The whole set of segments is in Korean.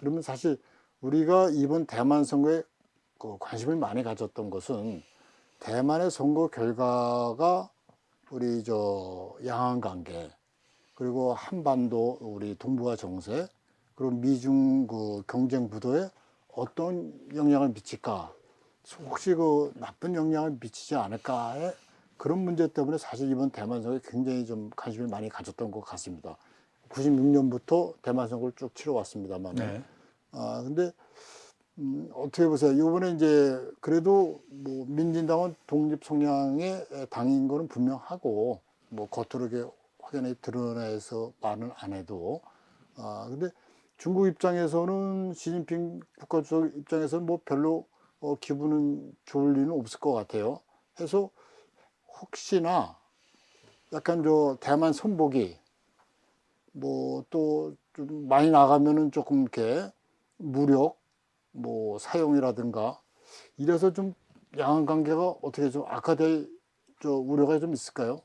그러면 사실 우리가 이번 대만 선거에 그 관심을 많이 가졌던 것은 대만의 선거 결과가 우리 저 양안 관계 그리고 한반도 우리 동북아 정세 그리고 미중 그 경쟁 구도에 어떤 영향을 미칠까? 혹시 그 나쁜 영향을 미치지 않을까의 그런 문제 때문에 사실 이번 대만 선거에 굉장히 좀 관심을 많이 가졌던 것 같습니다. 96년부터 대만 선거를 쭉 치러왔습니다만, 네. 근데 어떻게 보세요? 이번에 이제 그래도 뭐 민진당은 독립 성향의 당인 거는 분명하고 뭐 겉으로 이렇게 확연히 드러내서 말은 안 해도 근데 중국 입장에서는 시진핑 국가주석 입장에서는 뭐 별로 기분은 좋을 리는 없을 것 같아요. 해서 혹시나 약간 저 대만 선복이 뭐 또 좀 많이 나가면은 조금 이렇게 무력 뭐 사용이라든가 이래서 좀 양안 관계가 어떻게 좀 악화될 저 우려가 좀 있을까요?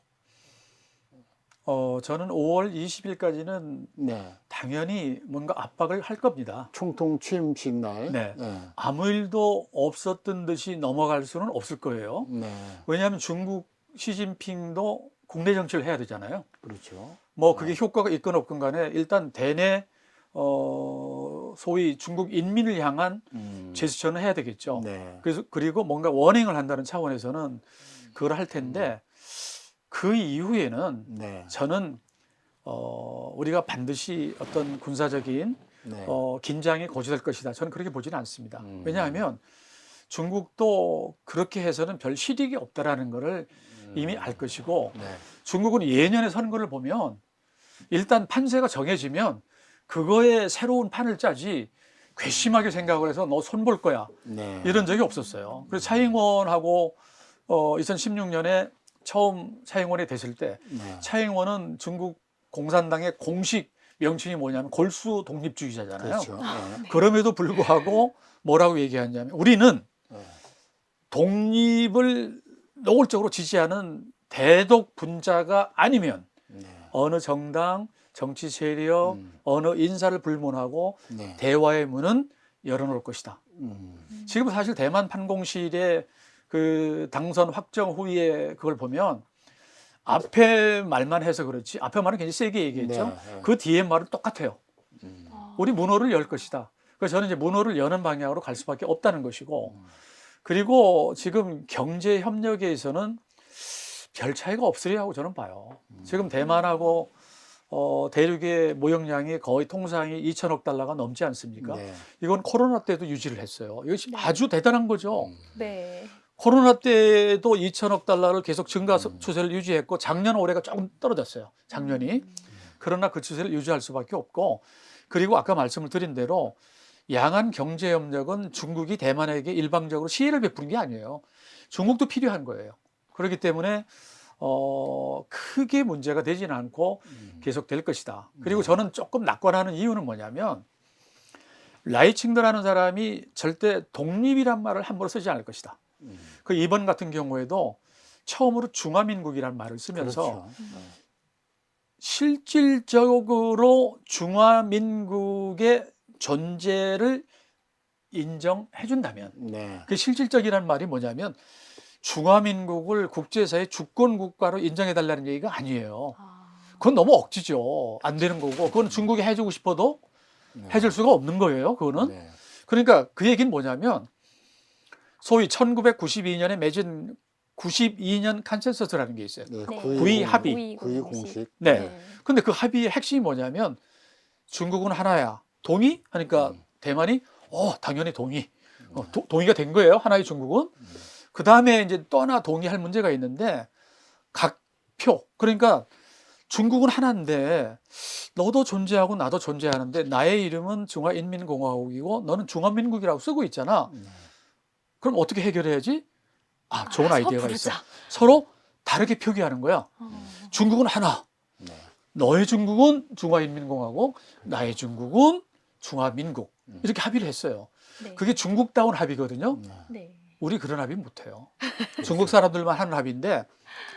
저는 5월 20일까지는 네. 당연히 뭔가 압박을 할 겁니다. 총통 취임식 날. 네. 네. 아무 일도 없었던 듯이 넘어갈 수는 없을 거예요. 네. 왜냐하면 중국 시진핑도 국내 정치를 해야 되잖아요. 그렇죠. 뭐 그게 효과가 있건 없건 간에 일단 대내 소위 중국 인민을 향한 제스처는 해야 되겠죠. 네. 그래서 그리고 뭔가 워닝을 한다는 차원에서는 그걸 할 텐데 그 이후에는 네. 저는 우리가 반드시 어떤 군사적인 네. 긴장이 고조될 것이다. 저는 그렇게 보지는 않습니다. 왜냐하면 중국도 그렇게 해서는 별 실익이 없다라는 것을 이미 알 것이고 네. 중국은 예년의 선거를 보면 일단 판세가 정해지면 그거에 새로운 판을 짜지 괘씸하게 생각을 해서 너 손 볼 거야 네. 이런 적이 없었어요. 그래서 차잉원하고 2016년에 처음 차잉원이 됐을 때 네. 차잉원은 중국 공산당의 공식 명칭이 뭐냐면 골수 독립주의자잖아요. 그렇죠. 네. 그럼에도 불구하고 뭐라고 얘기하냐면 우리는 네. 독립을 노골적으로 지지하는 대독 분자가 아니면 네. 어느 정당, 정치 세력, 어느 인사를 불문하고 네. 대화의 문은 열어놓을 것이다. 지금 사실 대만 판공실의 그 당선 확정 후에 그걸 보면 앞에 말만 해서 그렇지 앞에 말은 굉장히 세게 얘기했죠. 네. 그 뒤에 말은 똑같아요. 우리 문호를 열 것이다. 그래서 저는 이제 문호를 여는 방향으로 갈 수밖에 없다는 것이고 그리고 지금 경제 협력에서는 별 차이가 없으리라고 저는 봐요. 지금 대만하고 대륙의 무역량이 거의 통상이 2천억 달러가 넘지 않습니까? 네. 이건 코로나 때도 유지를 했어요. 이것이 네. 아주 대단한 거죠. 네. 코로나 때도 2천억 달러를 계속 증가 추세를 유지했고 작년 올해가 조금 떨어졌어요. 작년이. 그러나 그 추세를 유지할 수밖에 없고 그리고 아까 말씀을 드린 대로 양안 경제협력은 중국이 대만에게 일방적으로 시혜를 베푸는 게 아니에요. 중국도 필요한 거예요. 그렇기 때문에 크게 문제가 되지는 않고 계속 될 것이다. 그리고 저는 조금 낙관하는 이유는 뭐냐면 라이칭드라는 사람이 절대 독립이란 말을 함부로 쓰지 않을 것이다. 그 이번 같은 경우에도 처음으로 중화민국이라는 말을 쓰면서 그렇죠. 실질적으로 중화민국의 존재를 인정해 준다면 네. 그 실질적이라는 말이 뭐냐면 중화민국을 국제사회 주권 국가로 인정해 달라는 얘기가 아니에요. 그건 너무 억지죠. 안 되는 거고 그건 중국이 해주고 싶어도 해줄 수가 없는 거예요. 그거는. 네. 그러니까 그 얘기는 뭐냐면 소위 1992년에 맺은 92년 컨센서스라는 게 있어요. 네. 네. 구의 합의. 구의 공식. 네. 근데 그 합의의 핵심이 뭐냐면 중국은 하나야. 동의? 하니까 대만이 당연히 동의. 동의가 된 거예요. 하나의 중국은. 그 다음에 이제 또 하나 동의할 문제가 있는데 각표. 그러니까 중국은 하나인데 너도 존재하고 나도 존재하는데 나의 이름은 중화인민공화국이고 너는 중화민국이라고 쓰고 있잖아. 그럼 어떻게 해결해야지? 좋은 아이디어가 있어. 서로 다르게 표기하는 거야. 중국은 하나. 네. 너의 중국은 중화인민공화국, 나의 중국은 중화민국. 이렇게 합의를 했어요. 네. 그게 중국다운 합의거든요. 네. 우리 그런 합의 못해요. 중국 사람들만 하는 합의인데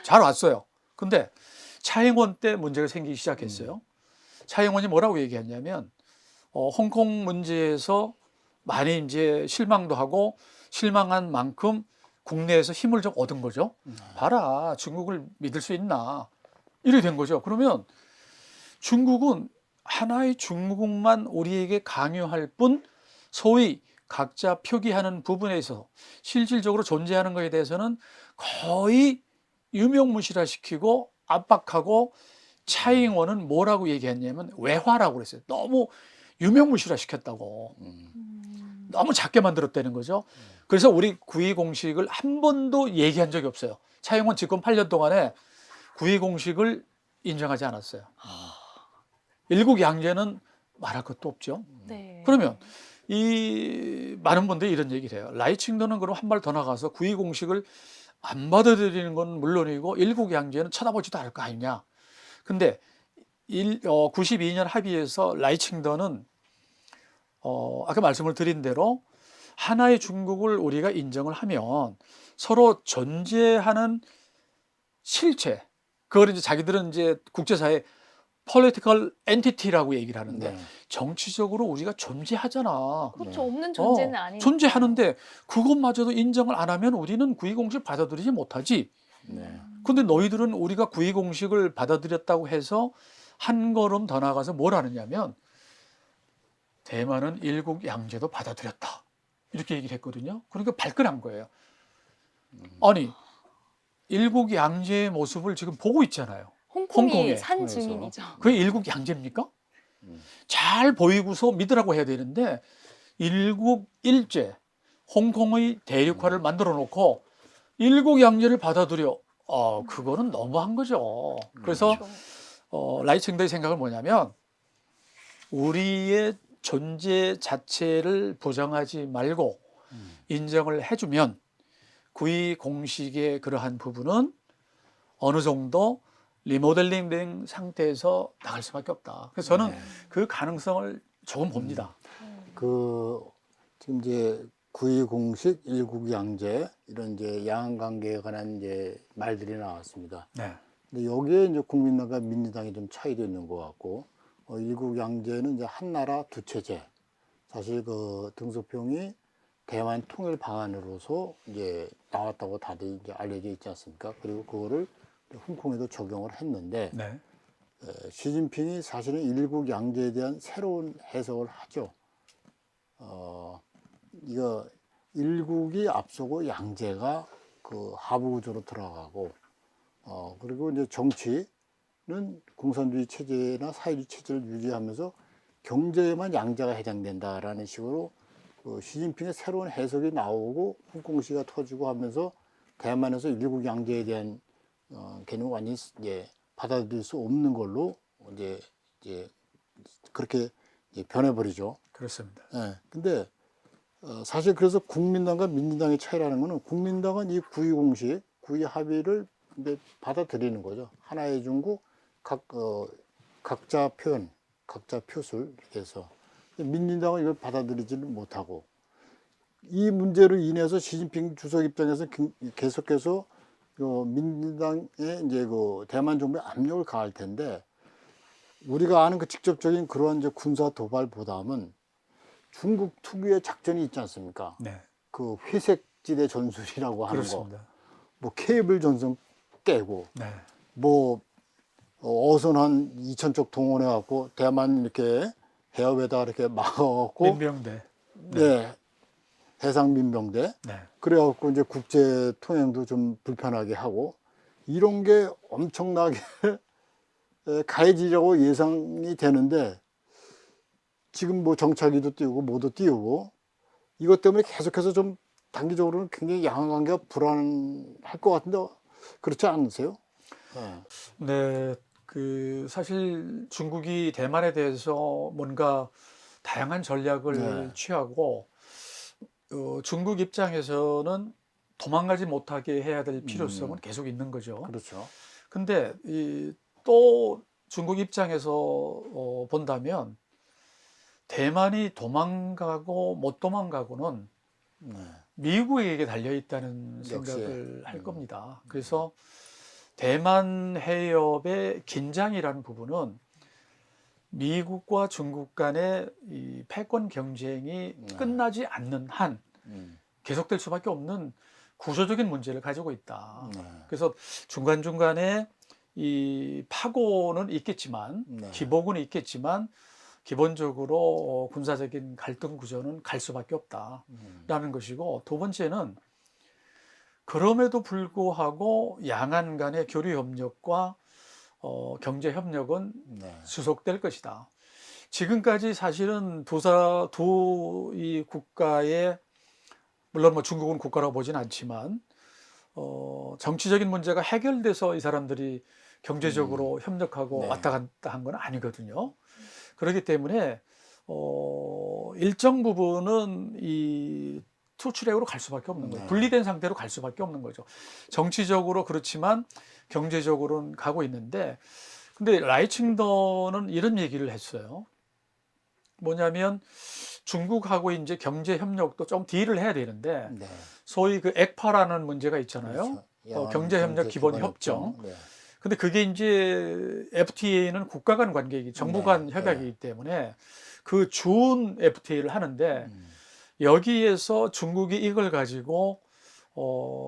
잘 왔어요. 근데 차잉원 때 문제가 생기기 시작했어요. 차잉원이 뭐라고 얘기했냐면 홍콩 문제에서 많이 이제 실망도 하고 실망한 만큼 국내에서 힘을 좀 얻은 거죠. 봐라, 중국을 믿을 수 있나? 이렇게 된 거죠. 그러면 중국은 하나의 중국만 우리에게 강요할 뿐 소위 각자 표기하는 부분에 있어서 실질적으로 존재하는 것에 대해서는 거의 유명무실화시키고 압박하고 차이잉원은 뭐라고 얘기했냐면 외화라고 그랬어요. 너무 유명무실화시켰다고. 너무 작게 만들었다는 거죠. 그래서 우리 구이 공식을 한 번도 얘기한 적이 없어요. 차이잉원 집권 8년 동안에 구이 공식을 인정하지 않았어요. 일국 양제는 말할 것도 없죠. 네. 그러면 이 많은 분들이 이런 얘기를 해요. 라이칭도는 그럼 한 발 더 나가서 구이 공식을 안 받아들이는 건 물론이고 일국 양제는 쳐다보지도 않을 거 아니냐. 근데 92년 합의에서 라이칭도는 아까 말씀을 드린 대로 하나의 중국을 우리가 인정을 하면 서로 존재하는 실체, 그걸 이제 자기들은 이제 국제사회 political entity라고 얘기를 하는데 네. 정치적으로 우리가 존재하잖아. 그렇죠. 없는 존재는 아니니까. 존재하는데 그것마저도 인정을 안 하면 우리는 구이공식 받아들이지 못하지. 네. 근데 너희들은 우리가 구이공식을 받아들였다고 해서 한 걸음 더 나가서 뭘 하느냐면 대만은 일국 양제도 받아들였다. 이렇게 얘기를 했거든요. 그러니까 발끈한 거예요. 아니, 일국 양제의 모습을 지금 보고 있잖아요. 홍콩이 홍콩에 산 통해서. 증인이죠. 그게 일국 양제입니까? 잘 보이고서 믿으라고 해야 되는데 일국 일제, 홍콩의 대륙화를 만들어 놓고 일국 양제를 받아들여. 그거는 너무한 거죠. 그래서 그렇죠. 라이칭더의 생각은 뭐냐면 우리의 존재 자체를 부정하지 말고 인정을 해주면 구이 공식의 그러한 부분은 어느 정도 리모델링 된 상태에서 나갈 수밖에 없다. 그래서 저는 그 가능성을 조금 봅니다. 그 지금 이제 구이 공식, 일국 양제 이런 이제 양안 관계에 관한 이제 말들이 나왔습니다. 네. 근데 여기에 이제 국민당과 민주당이 좀 차이도 있는 것 같고, 일국 양제는 이제 한 나라 두 체제. 사실 그 등소평이 대만 통일 방안으로서 이제 나왔다고 다들 이제 알려져 있지 않습니까? 그리고 그거를 홍콩에도 적용을 했는데, 네. 시진핑이 사실은 일국 양제에 대한 새로운 해석을 하죠. 이거 일국이 앞서고 양제가 그 하부 구조로 들어가고, 그리고 이제 정치는 공산주의 체제나 사회주의 체제를 유지하면서 경제에만 양제가 해당된다라는 식으로 그 시진핑의 새로운 해석이 나오고 홍콩시가 터지고 하면서 대만에서 일국 양제에 대한 개념을 완전히 이제 받아들일 수 없는 걸로 이제 그렇게 이제 변해버리죠. 그렇습니다. 예. 근데 사실 그래서 국민당과 민주당의 차이라는 거는 국민당은 이 구이 공식, 구이 합의를 이제 받아들이는 거죠. 하나의 중국, 각자 표현, 각자 표술 이렇게 해서 민주당은 이걸 받아들이지를 못하고 이 문제로 인해서 시진핑 주석 입장에서 계속해서 민주당에 이제 그 대만 정부에 압력을 가할 텐데 우리가 아는 그 직접적인 그러한 이제 군사 도발보다는 중국 특유의 작전이 있지 않습니까? 네. 그 회색지대 전술이라고 하는 거, 그렇습니다. 뭐 케이블 전선 깨고, 네. 뭐 어선 한 2,000쪽 동원해 갖고 대만 이렇게 해협에다 이렇게 막아갖고, 민병대. 네, 해상 민병대. 네. 그래갖고 이제 국제 통행도 좀 불편하게 하고 이런 게 엄청나게 가해지려고 예상이 되는데 지금 뭐 정찰기도 띄우고 뭐도 띄우고 이것 때문에 계속해서 좀 단기적으로는 굉장히 양안 관계가 불안할 것 같은데 그렇지 않으세요? 네. 네, 그 사실 중국이 대만에 대해서 뭔가 다양한 전략을 네. 취하고 중국 입장에서는 도망가지 못하게 해야 될 필요성은 계속 있는 거죠. 그렇죠. 근데 또 중국 입장에서 본다면 대만이 도망가고 못 도망가고는 네. 미국에게 달려 있다는 역시. 생각을 할 겁니다. 그래서 대만 해협의 긴장이라는 부분은 미국과 중국 간의 이 패권 경쟁이 네. 끝나지 않는 한 음. 계속될 수밖에 없는 구조적인 문제를 가지고 있다. 네. 그래서 중간중간에 이 파고는 있겠지만 네. 기복은 있겠지만 기본적으로 군사적인 갈등 구조는 갈 수밖에 없다라는 것이고, 두 번째는 그럼에도 불구하고 양안 간의 교류 협력과 경제 협력은 네. 지속될 것이다. 지금까지 사실은 두 이 국가의, 물론 뭐 중국은 국가라고 보진 않지만 정치적인 문제가 해결돼서 이 사람들이 경제적으로 협력하고 네. 왔다 갔다 한 건 아니거든요. 그렇기 때문에 일정 부분은 이 투트랙으로 갈 수밖에 없는 거예요. 네. 분리된 상태로 갈 수밖에 없는 거죠. 정치적으로 그렇지만 경제적으로는 가고 있는데, 근데 라이칭더는 이런 얘기를 했어요. 뭐냐면 중국하고 이제 경제 협력도 좀 딜을 해야 되는데, 네. 소위 그 액파라는 문제가 있잖아요. 그렇죠. 경제 협력 기본 협정. 네. 근데 그게 이제 FTA는 국가 간 관계이기, 정부 간 네, 협약이기 때문에 그 준 FTA를 하는데, 음. 여기에서 중국이 이걸 가지고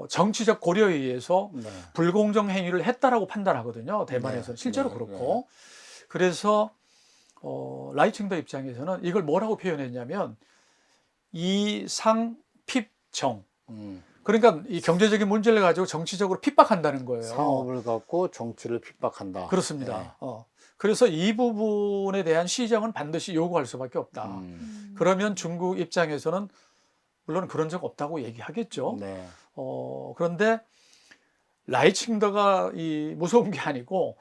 정치적 고려에 의해서 네. 불공정 행위를 했다라고 판단하거든요. 대만에서 네, 실제로 네, 그렇고. 그래서 라이칭더 입장에서는 이걸 뭐라고 표현했냐면 이상핍정. 그러니까 이 경제적인 문제를 가지고 정치적으로 핍박한다는 거예요. 상업을 갖고 정치를 핍박한다. 그렇습니다. 네. 그래서 이 부분에 대한 시정은 반드시 요구할 수밖에 없다. 그러면 중국 입장에서는 물론 그런 적 없다고 얘기하겠죠. 네. 그런데 라이칭더가 이 무서운 게 아니고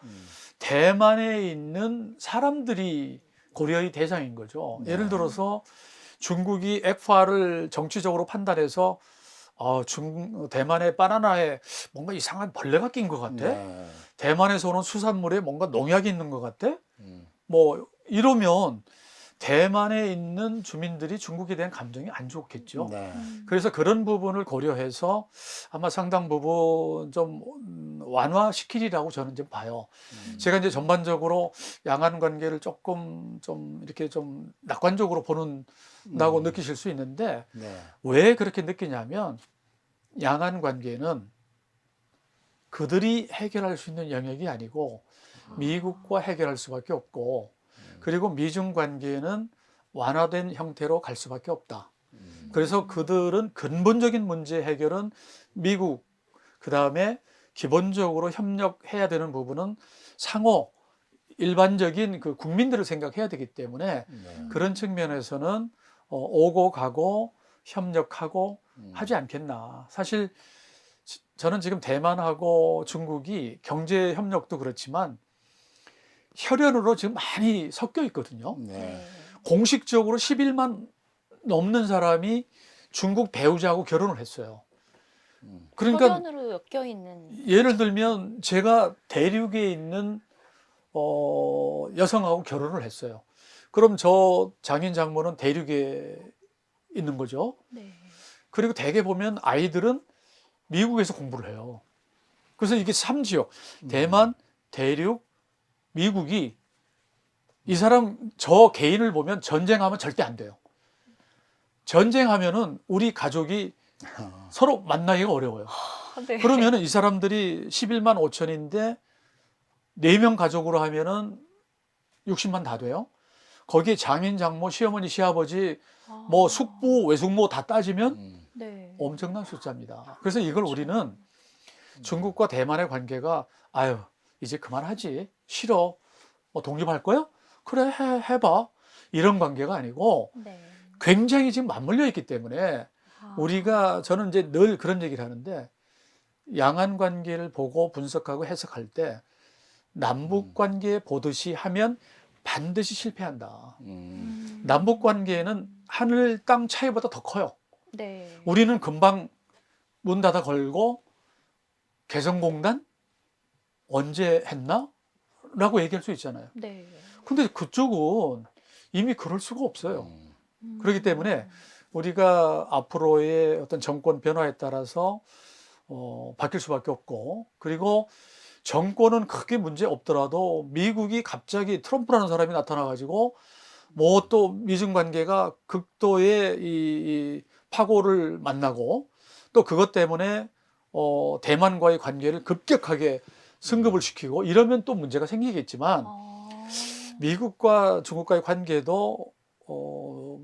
대만에 있는 사람들이 고려의 대상인 거죠. 네. 예를 들어서 중국이 액파를 정치적으로 판단해서 대만의 바나나에 뭔가 이상한 벌레가 낀 것 같아. 네. 대만에서 오는 수산물에 뭔가 농약이 있는 것 같아. 음. 뭐 이러면 대만에 있는 주민들이 중국에 대한 감정이 안 좋겠죠. 네. 그래서 그런 부분을 고려해서 아마 상당 부분 좀 완화시키리라고 저는 좀 봐요. 제가 이제 전반적으로 양안 관계를 조금 좀 이렇게 좀 낙관적으로 본다고 느끼실 수 있는데, 네. 왜 그렇게 느끼냐면 양안 관계는 그들이 해결할 수 있는 영역이 아니고 미국과 해결할 수밖에 없고, 그리고 미중 관계는 완화된 형태로 갈 수밖에 없다. 그래서 그들은 근본적인 문제 해결은 미국, 그 다음에 기본적으로 협력해야 되는 부분은 상호 일반적인 그 국민들을 생각해야 되기 때문에 네. 그런 측면에서는 오고 가고 협력하고 하지 않겠나. 사실 저는 지금 대만하고 중국이 경제 협력도 그렇지만 혈연으로 지금 많이 섞여 있거든요. 네. 공식적으로 10일만 넘는 사람이 중국 배우자하고 결혼을 했어요. 그러니까 혈연으로 엮여 있는. 예를 들면 제가 대륙에 있는 여성하고 결혼을 했어요. 그럼 저 장인 장모는 대륙에 있는 거죠. 네. 그리고 대개 보면 아이들은 미국에서 공부를 해요. 그래서 이게 3지역, 대만, 대륙, 미국이 이 사람 저 개인을 보면 전쟁하면 절대 안 돼요. 전쟁하면은 우리 가족이 서로 만나기가 어려워요. 네. 그러면은 이 사람들이 11만 5천인데 4명 가족으로 하면은 60만 다 돼요. 거기에 장인, 장모, 시어머니, 시아버지, 뭐 숙부, 외숙모 다 따지면 네. 엄청난 숫자입니다. 그래서 이걸 우리는 중국과 대만의 관계가 이제 그만하지, 싫어, 뭐 독립할 거야? 그래, 해봐, 이런 관계가 아니고 네. 굉장히 지금 맞물려 있기 때문에 저는 이제 늘 그런 얘기를 하는데, 양안 관계를 보고 분석하고 해석할 때 남북 관계 보듯이 하면 반드시 실패한다. 남북 관계는 하늘 땅 차이보다 더 커요. 네. 우리는 금방 문 닫아 걸고 개성공단 언제 했나? 라고 얘기할 수 있잖아요. 네. 근데 그쪽은 이미 그럴 수가 없어요. 음. 그렇기 때문에 우리가 앞으로의 어떤 정권 변화에 따라서 바뀔 수밖에 없고, 그리고 정권은 크게 문제 없더라도 미국이 갑자기 트럼프라는 사람이 나타나가지고 뭐 또 미중 관계가 극도의 이 파고를 만나고 또 그것 때문에 대만과의 관계를 급격하게 승급을 시키고 이러면 또 문제가 생기겠지만 아. 미국과 중국과의 관계도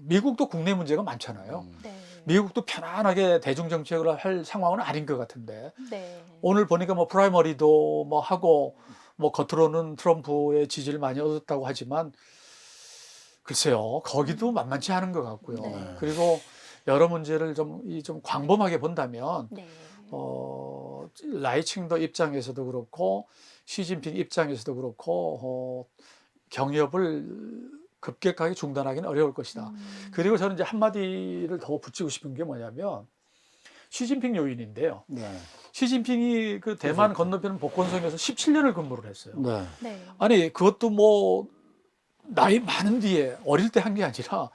미국도 국내 문제가 많잖아요. 네. 미국도 편안하게 대중 정책을 할 상황은 아닌 것 같은데 네. 오늘 보니까 뭐 프라이머리도 뭐 하고 뭐 겉으로는 트럼프의 지지를 많이 얻었다고 하지만 글쎄요 거기도 만만치 않은 것 같고요. 네. 그리고 여러 문제를 좀 광범하게 본다면 네. 라이칭더 입장에서도 그렇고 시진핑 입장에서도 그렇고 경협을 급격하게 중단하기는 어려울 것이다. 그리고 저는 이제 한마디를 더 붙이고 싶은 게 뭐냐면 시진핑 요인인데요. 네. 시진핑이 그 대만 건너편 복건성에서 17년을 근무를 했어요. 네. 네. 아니 그것도 뭐 나이 많은 뒤에 어릴 때 한 게 아니라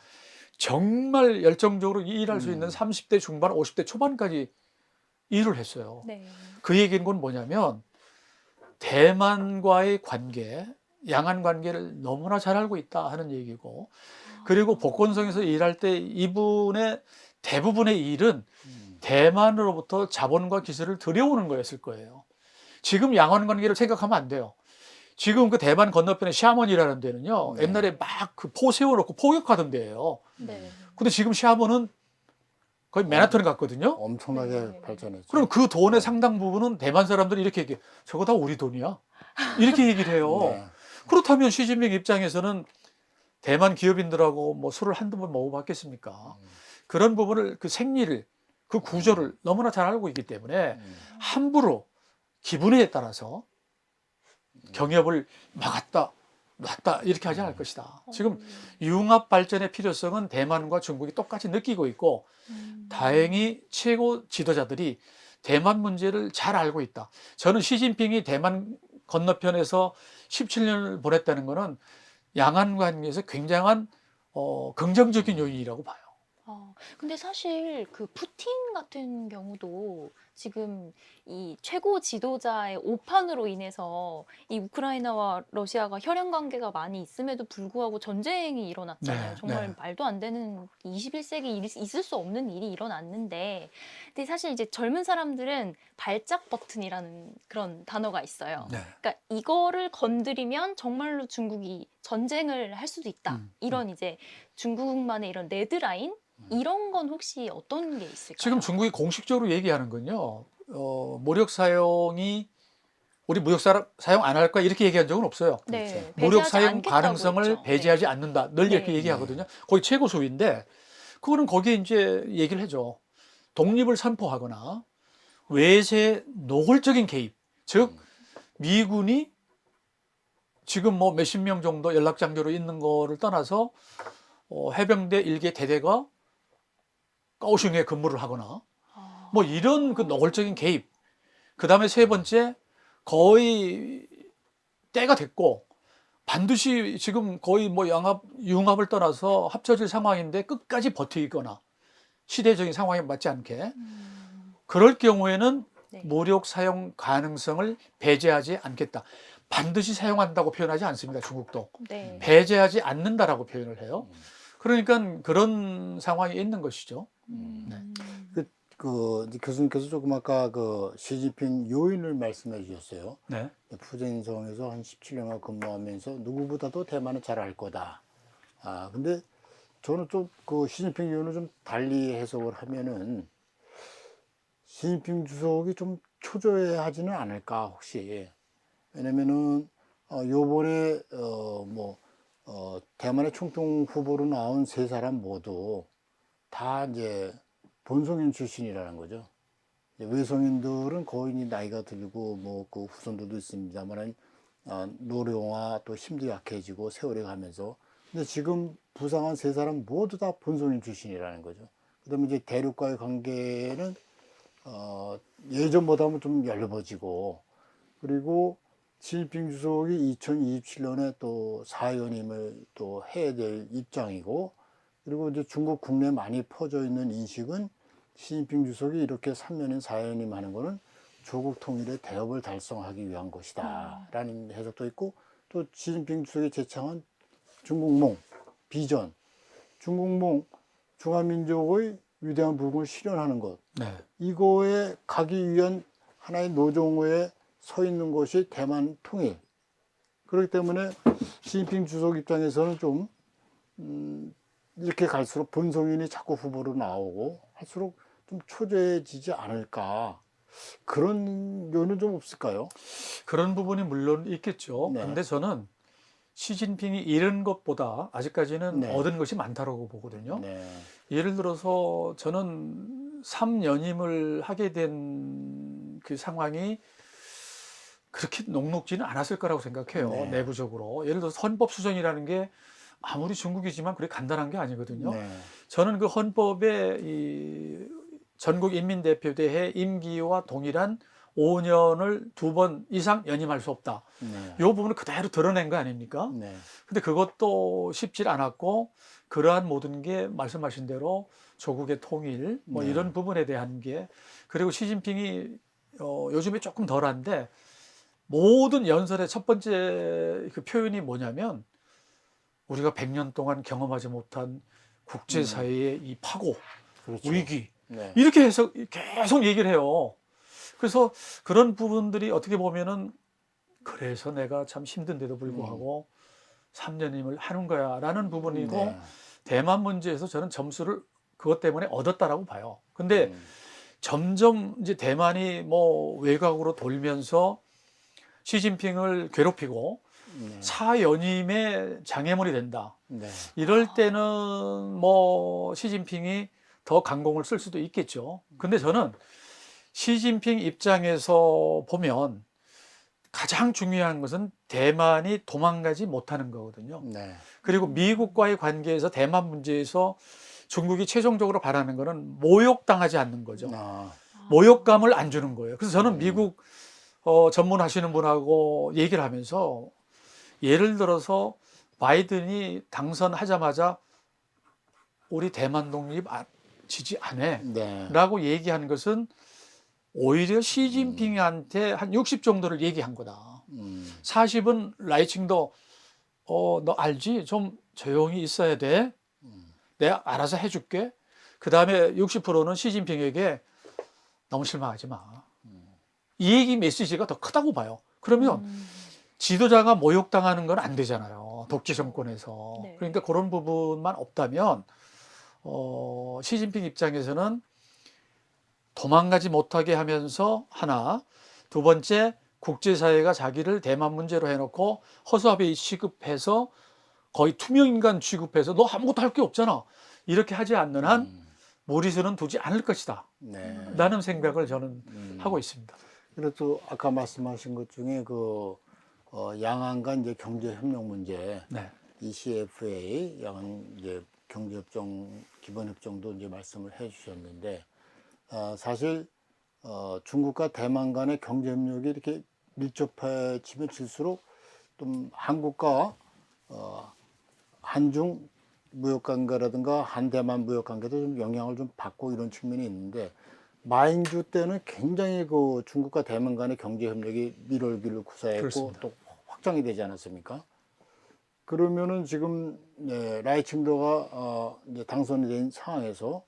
정말 열정적으로 일할 수 있는 30대 중반, 50대 초반까지 일을 했어요. 네. 그 얘기는 건 뭐냐면 대만과의 관계, 양안 관계를 너무나 잘 알고 있다 하는 얘기고 그리고 복건성에서 일할 때 이분의 대부분의 일은 대만으로부터 자본과 기술을 들여오는 거였을 거예요. 지금 양안 관계를 생각하면 안 돼요. 지금 그 대만 건너편에 샤먼이라는 데는요. 네. 옛날에 막 그 포 세워놓고 포격하던 데예요. 네. 근데 지금 샤먼은 거의 맨하튼에 갔거든요. 엄청나게 네. 발전했죠. 그럼 그 돈의 상당 부분은 대만 사람들이 이렇게 얘기해. 저거 다 우리 돈이야. 이렇게 얘기를 해요. 네. 그렇다면 시진핑 입장에서는 대만 기업인들하고 뭐 술을 한두 번 먹어봤겠습니까? 그런 부분을 그 생리를 그 구조를 너무나 잘 알고 있기 때문에 함부로 기분에 따라서 경협을 막았다 놨다 이렇게 하지 않을 것이다. 지금 융합 발전의 필요성은 대만과 중국이 똑같이 느끼고 있고 다행히 최고 지도자들이 대만 문제를 잘 알고 있다. 저는 시진핑이 대만 건너편에서 17년을 보냈다는 것은 양안 관계에서 굉장한 긍정적인 요인이라고 봐요. 근데 사실 그 푸틴 같은 경우도 지금 이 최고 지도자의 오판으로 인해서 이 우크라이나와 러시아가 혈연 관계가 많이 있음에도 불구하고 전쟁이 일어났잖아요. 네, 정말 네. 말도 안 되는 21세기 있을 수 없는 일이 일어났는데, 근데 사실 이제 젊은 사람들은 발작 버튼이라는 그런 단어가 있어요. 네. 그러니까 이거를 건드리면 정말로 중국이 전쟁을 할 수도 있다. 이런 이제 중국만의 이런 레드라인 이런 건 혹시 어떤 게 있을까요? 지금 중국이 공식적으로 얘기하는 건요. 무력 사용이 우리 무력 사용 안 할 거야 이렇게 얘기한 적은 없어요. 네, 무력 배제하지 사용 않겠다고 가능성을 했죠. 배제하지 않는다. 늘 이렇게 네. 얘기하거든요. 거의 최고 수위인데 그거는 거기에 이제 얘기를 해줘. 독립을 선포하거나 외세 노골적인 개입, 즉 미군이 지금 뭐 몇십 명 정도 연락 장교로 있는 거를 떠나서 해병대 일개 대대가 까오슝에 근무를 하거나 뭐 이런 그 노골적인 개입. 그 다음에 세 번째 거의 때가 됐고 반드시 지금 거의 뭐 융합을 떠나서 합쳐질 상황인데 끝까지 버티거나 시대적인 상황에 맞지 않게 그럴 경우에는 네. 무력 사용 가능성을 배제하지 않겠다. 반드시 사용한다고 표현하지 않습니다. 중국도. 네. 배제하지 않는다라고 표현을 해요. 그러니까 그런 상황이 있는 것이죠. 네. 이제 교수님께서 조금 아까 그 시진핑 요인을 말씀해 주셨어요. 네. 푸젠성에서 한 17년간 근무하면서 누구보다도 대만을 잘 알 거다. 근데 저는 좀 그 시진핑 요인을 좀 달리 해석을 하면은 시진핑 주석이 좀 초조해하지는 않을까 혹시. 왜냐면은 요번에 대만의 총통 후보로 나온 세 사람 모두 다 이제 본성인 출신이라는 거죠. 외성인들은 거의 나이가 들고 뭐 그 후손들도 있습니다만 노령화 또 힘도 약해지고 세월이 가면서 근데 지금 부상한 세 사람 모두 다 본성인 출신이라는 거죠. 그다음에 이제 대륙과의 관계는 예전보다는 좀 열려버지고 그리고 시진핑 주석이 2027년에 또 사연임을 또 해야 될 입장이고 그리고 이제 중국 국내에 많이 퍼져 있는 인식은 시진핑 주석이 이렇게 3년인 사연임 하는 거는 조국 통일의 대업을 달성하기 위한 것이다라는 해석도 있고 또 시진핑 주석이 제창한 중국몽 비전, 중국몽 중화민족의 위대한 부흥을 실현하는 것 네. 이거에 가기 위한 하나의 노정호에 서 있는 것이 대만 통일. 그렇기 때문에 시진핑 주석 입장에서는 좀 이렇게 갈수록 본성인이 자꾸 후보로 나오고 할수록 좀 초조해지지 않을까. 그런 요인은 좀 없을까요? 그런 부분이 물론 있겠죠. 네. 근데 저는 시진핑이 잃은 것보다 아직까지는 네. 얻은 것이 많다고 보거든요. 네. 예를 들어서 저는 3연임을 하게 된 그 상황이 그렇게 녹록지는 않았을 거라고 생각해요. 네. 내부적으로. 예를 들어서 헌법 수정이라는 게 아무리 중국이지만 그렇게 간단한 게 아니거든요. 네. 저는 그 헌법에 이 전국인민대표대회 임기와 동일한 5년을 2번 이상 연임할 수 없다. 네. 이 부분을 그대로 드러낸 거 아닙니까? 네. 근데 그것도 쉽지 않았고 그러한 모든 게 말씀하신 대로 조국의 통일 뭐 네. 이런 부분에 대한 게 그리고 시진핑이 요즘에 조금 덜한데 모든 연설의 첫 번째 그 표현이 뭐냐면 우리가 100년 동안 경험하지 못한 국제사회의 이 파고 그렇죠. 위기 네. 이렇게 해서 계속 얘기를 해요. 그래서 그런 부분들이 어떻게 보면은 그래서 내가 참 힘든데도 불구하고 3년임을 하는 거야라는 부분이고 네. 대만 문제에서 저는 점수를 그것 때문에 얻었다라고 봐요. 근데 음. 점점 이제 대만이 뭐 외곽으로 돌면서 시진핑을 괴롭히고 네. 사연임의 장애물이 된다. 네. 이럴 때는 뭐 시진핑이 더 강공을 쓸 수도 있겠죠. 근데 저는 시진핑 입장에서 보면 가장 중요한 것은 대만이 도망가지 못하는 거거든요. 네. 그리고 미국과의 관계에서 대만 문제에서 중국이 최종적으로 바라는 것은 모욕당하지 않는 거죠. 아. 모욕감을 안 주는 거예요. 그래서 저는 미국 전문하시는 분하고 얘기를 하면서 예를 들어서 바이든이 당선하자마자 우리 대만 독립 지지 안 해. 네. 라고 얘기한 것은 오히려 시진핑한테 한 60 정도를 얘기한 거다. 40은 라이칭도 너 알지? 좀 조용히 있어야 돼. 내가 알아서 해줄게. 그 다음에 60%는 시진핑에게 너무 실망하지 마. 이 얘기 메시지가 더 크다고 봐요. 그러면 지도자가 모욕당하는 건 안 되잖아요. 독재 정권에서. 네. 그러니까 그런 부분만 없다면 시진핑 입장에서는 도망가지 못하게 하면서 하나, 두 번째 국제사회가 자기를 대만 문제로 해놓고 허수아비 취급해서 거의 투명인간 취급해서 너 아무것도 할 게 없잖아. 이렇게 하지 않는 한 무리수는 두지 않을 것이다. 네. 라는 생각을 저는 하고 있습니다. 그리고 또 아까 말씀하신 것 중에 그 양안 간 이제 경제협력 문제, 네. ECFA 양안 이제 경제협정 기본협정도 이제 말씀을 해주셨는데 사실 중국과 대만 간의 경제협력이 이렇게 밀접해지면 질수록 좀 한국과 한중 무역관계라든가 한대만 무역관계도 좀 영향을 좀 받고 이런 측면이 있는데 마인주 때는 굉장히 그 중국과 대만 간의 경제협력이 밀월기를 구사했고 그렇습니다. 또 확장이 되지 않았습니까? 그러면은 지금 라이칭도가 이제 당선이 된 상황에서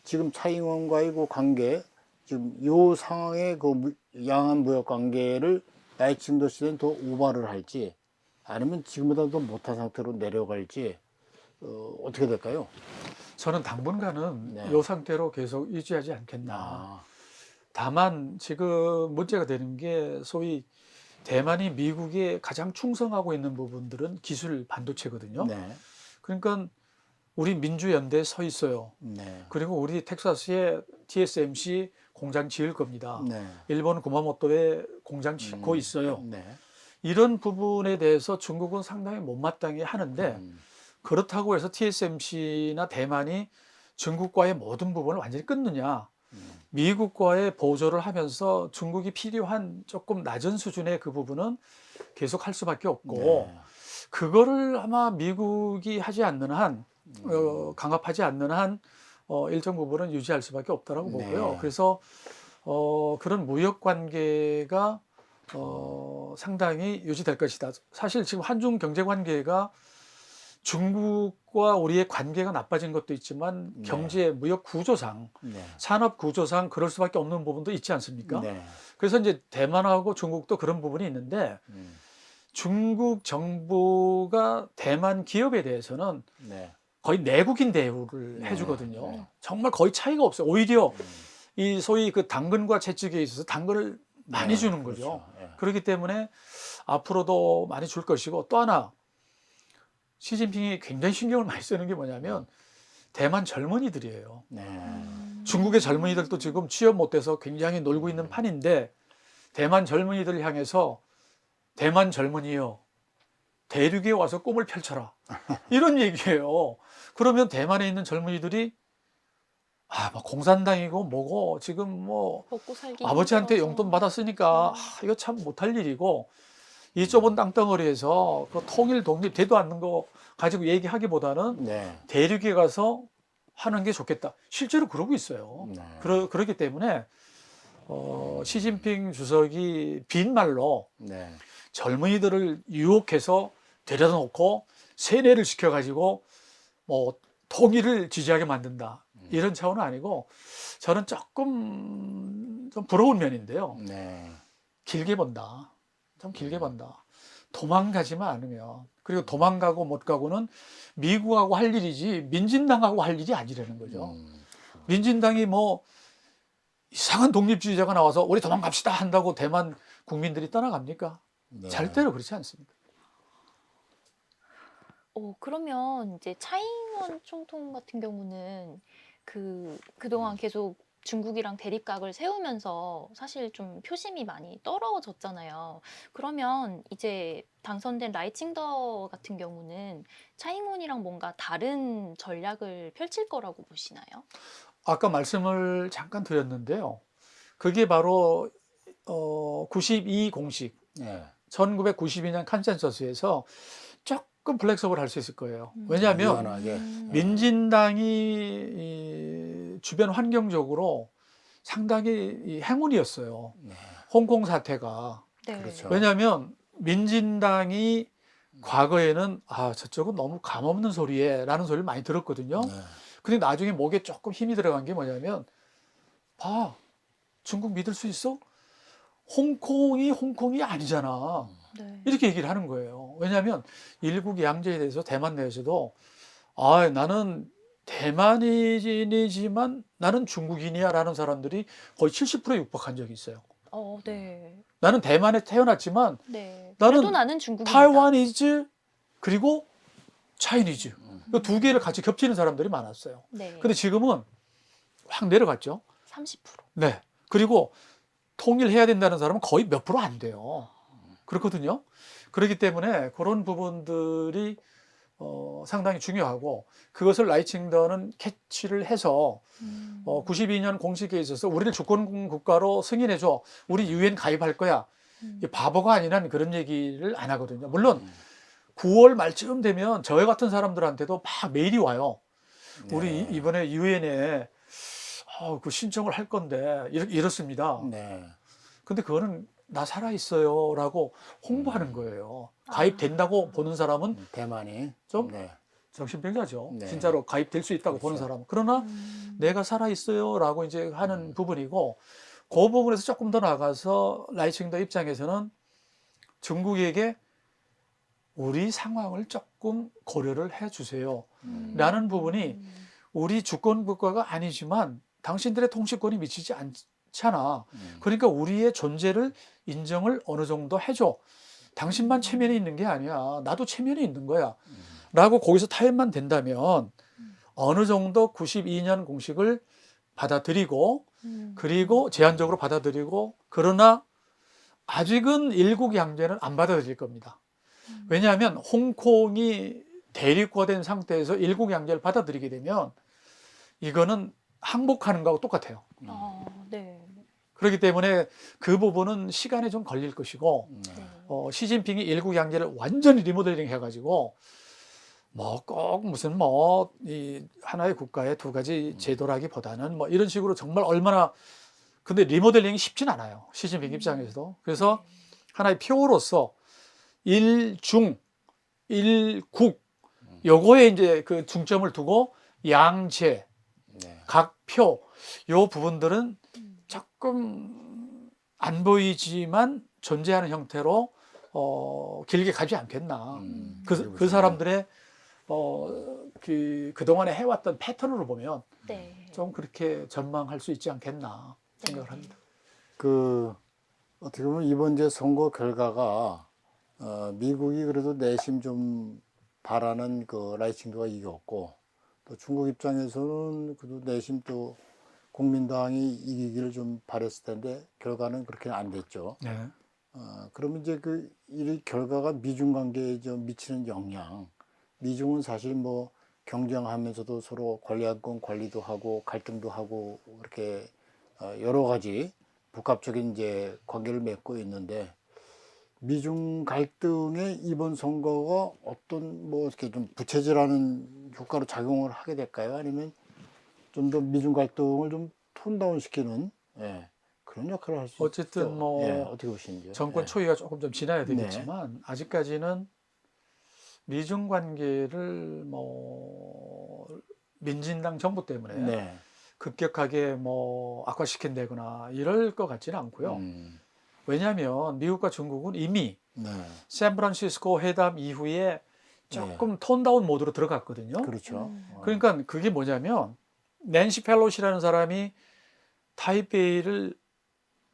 지금 차이원과의 그 관계, 지금 요 상황의 그 양안 무역 관계를 라이칭도 씨는 더 오버를 할지 아니면 지금보다 더 못한 상태로 내려갈지 어떻게 될까요? 저는 당분간은 네. 이 상태로 계속 유지하지 않겠나. 아, 다만 지금 문제가 되는 게 소위 대만이 미국에 가장 충성하고 있는 부분들은 기술 반도체거든요. 네, 그러니까 우리 민주연대에 서 있어요. 네, 그리고 우리 텍사스에 TSMC 공장 지을 겁니다. 네, 일본 구마모토에 공장 짓고 있어요. 네, 이런 부분에 대해서 중국은 상당히 못마땅해 하는데 음. 그렇다고 해서 TSMC나 대만이 중국과의 모든 부분을 완전히 끊느냐. 미국과의 보조를 하면서 중국이 필요한 조금 낮은 수준의 그 부분은 계속 할 수밖에 없고 네. 그거를 아마 미국이 하지 않는 한 강압하지 않는 한 일정 부분은 유지할 수밖에 없다라고 네. 보고요. 그래서 그런 무역 관계가 상당히 유지될 것이다. 사실 지금 한중 경제 관계가 중국과 우리의 관계가 나빠진 것도 있지만 네. 경제 무역 구조상 네. 산업 구조상 그럴 수밖에 없는 부분도 있지 않습니까? 네. 그래서 이제 대만하고 중국도 그런 부분이 있는데 중국 정부가 대만 기업에 대해서는 네. 거의 내국인 대우를 네. 해주거든요. 네. 정말 거의 차이가 없어요. 오히려 이 소위 그 당근과 채찍에 있어서 당근을 많이 네, 주는 거죠. 그렇죠. 예. 그렇기 때문에 앞으로도 많이 줄 것이고 또 하나 시진핑이 굉장히 신경을 많이 쓰는 게 뭐냐면 대만 젊은이들이에요. 네. 중국의 젊은이들도 지금 취업 못해서 굉장히 놀고 있는 판인데 대만 젊은이들을 향해서 대만 젊은이요. 대륙에 와서 꿈을 펼쳐라. 이런 얘기예요. 그러면 대만에 있는 젊은이들이 막 공산당이고 뭐고 지금 뭐 먹고 살기 아버지한테 힘들어서. 용돈 받았으니까 이거 참 못할 일이고 이 좁은 땅덩어리에서 그 통일 독립 되도 않는 거 가지고 얘기하기보다는 네. 대륙에 가서 하는 게 좋겠다. 실제로 그러고 있어요. 네. 그렇기 때문에 시진핑 주석이 빈말로 네. 젊은이들을 유혹해서 데려다 놓고 세뇌를 시켜가지고 뭐 통일을 지지하게 만든다. 이런 차원은 아니고 저는 조금 좀 부러운 면인데요. 네. 길게 본다. 좀 길게 본다. 도망가지만 않으면. 그리고 도망가고 못 가고는 미국하고 할 일이지 민진당하고 할 일이 아니라는 거죠. 민진당이 뭐 이상한 독립주의자가 나와서 우리 도망갑시다 한다고 대만 국민들이 떠나갑니까? 네. 절대로 그렇지 않습니다. 그러면 이제 차이잉원 총통 같은 경우는 그동안 계속 중국이랑 대립각을 세우면서 사실 좀 표심이 많이 떨어졌잖아요. 그러면 이제 당선된 라이칭더 같은 경우는 차이잉원이랑 뭔가 다른 전략을 펼칠 거라고 보시나요? 아까 말씀을 잠깐 드렸는데요. 그게 바로 92 공식, 네. 1992년 컨센서스에서 조금 플렉서블 할 수 있을 거예요. 왜냐하면 유연하게. 민진당이 이 주변 환경적으로 상당히 이 행운이었어요. 네. 홍콩 사태가. 네. 그렇죠. 왜냐하면 민진당이 과거에는 저쪽은 너무 감없는 소리에 라는 소리를 많이 들었거든요. 네. 근데 나중에 목에 조금 힘이 들어간 게 뭐냐면 중국 믿을 수 있어? 홍콩이 아니잖아. 네. 이렇게 얘기를 하는 거예요. 왜냐하면 일국 양제에 대해서 대만 내에서도 나는 대만인이지만 나는 중국인이야 라는 사람들이 거의 70%에 육박한 적이 있어요. 네. 나는 대만에 태어났지만 네. 나는 그래도 나는 중국인이다. 타이완이즈 그리고 차이니즈 그 두 개를 같이 겹치는 사람들이 많았어요. 네. 근데 지금은 확 내려갔죠. 30%. 네. 그리고 통일해야 된다는 사람은 거의 몇 프로 안 돼요. 그렇거든요. 그렇기 때문에 그런 부분들이 상당히 중요하고 그것을 라이칭더는 캐치를 해서 92년 공식에 있어서 우리를 주권 국가로 승인해줘. 우리 유엔 가입할 거야. 바보가 아니란 그런 얘기를 안 하거든요. 물론 9월 말쯤 되면 저희 같은 사람들한테도 막 메일이 와요. 우리 이번에 유엔에 그 신청을 할 건데 이렇습니다. 네. 근데 그거는 나 살아있어요 라고 홍보하는 거예요. 가입된다고 보는 사람은 대만이 좀 네. 정신병자죠. 네. 진짜로 가입될 수 있다고 보는 그렇죠. 사람은. 그러나 내가 살아있어요 라고 이제 하는 부분이고 그 부분에서 조금 더 나가서 라이칭더 입장에서는 중국에게 우리 상황을 조금 고려를 해주세요 라는 부분이 우리 주권 국가가 아니지만 당신들의 통치권이 미치지 않잖아. 그러니까 우리의 존재를 인정을 어느 정도 해줘. 당신만 체면이 있는 게 아니야. 나도 체면이 있는 거야. 라고 거기서 타협만 된다면 어느 정도 92년 공식을 받아들이고 그리고 제한적으로 받아들이고 그러나 아직은 일국 양제는 안 받아들일 겁니다. 왜냐하면 홍콩이 대립화된 상태에서 일국 양제를 받아들이게 되면 이거는 항복하는 거하고 똑같아요. 네. 그렇기 때문에 그 부분은 시간이 좀 걸릴 것이고 네. 시진핑이 일국 양제를 완전히 리모델링 해가지고 뭐 꼭 무슨 이 하나의 국가의 두 가지 제도라기보다는 뭐 이런 식으로 정말 얼마나 근데 리모델링이 쉽진 않아요. 시진핑 입장에서도. 그래서 하나의 표로서 일중, 일국 요거에 이제 그 중점을 두고 양제, 네. 각표 요 부분들은 조금 안 보이지만 존재하는 형태로 길게 가지 않겠나. 그 사람들의 그동안에 해왔던 패턴으로 보면 네. 좀 그렇게 전망할 수 있지 않겠나 생각을 합니다. 그 어떻게 보면 이번 이제 선거 결과가 미국이 그래도 내심 좀 바라는 그 라이칭도가 이겼고 또 중국 입장에서는 그래도 내심 또 국민당이 이기기를 좀 바랬을 텐데 결과는 그렇게 안 됐죠. 네. 그러면 이제 이 결과가 미중 관계에 좀 미치는 영향. 미중은 사실 뭐 경쟁하면서도 서로 권리안권 관리도 하고 갈등도 하고 그렇게 여러 가지 복합적인 이제 관계를 맺고 있는데 미중 갈등에 이번 선거가 어떤 뭐 이렇게 좀 부채질하는 효과로 작용을 하게 될까요? 아니면 좀 더 미중 갈등을 좀 톤다운 시키는 예, 그런 역할을 할 수 있죠. 어쨌든 뭐 예, 어떻게 보시는지요? 정권 예. 초기가 조금 좀 지나야 네. 되겠지만 아직까지는 미중 관계를 뭐 민진당 정부 때문에 네. 급격하게 뭐 악화시킨다거나 이럴 것 같지는 않고요. 음, 왜냐하면 미국과 중국은 이미 네. 샌프란시스코 회담 이후에 조금 톤다운 모드로 들어갔거든요. 그렇죠. 그러니까 그게 뭐냐면 낸시 펠로시라는 사람이 타이베이를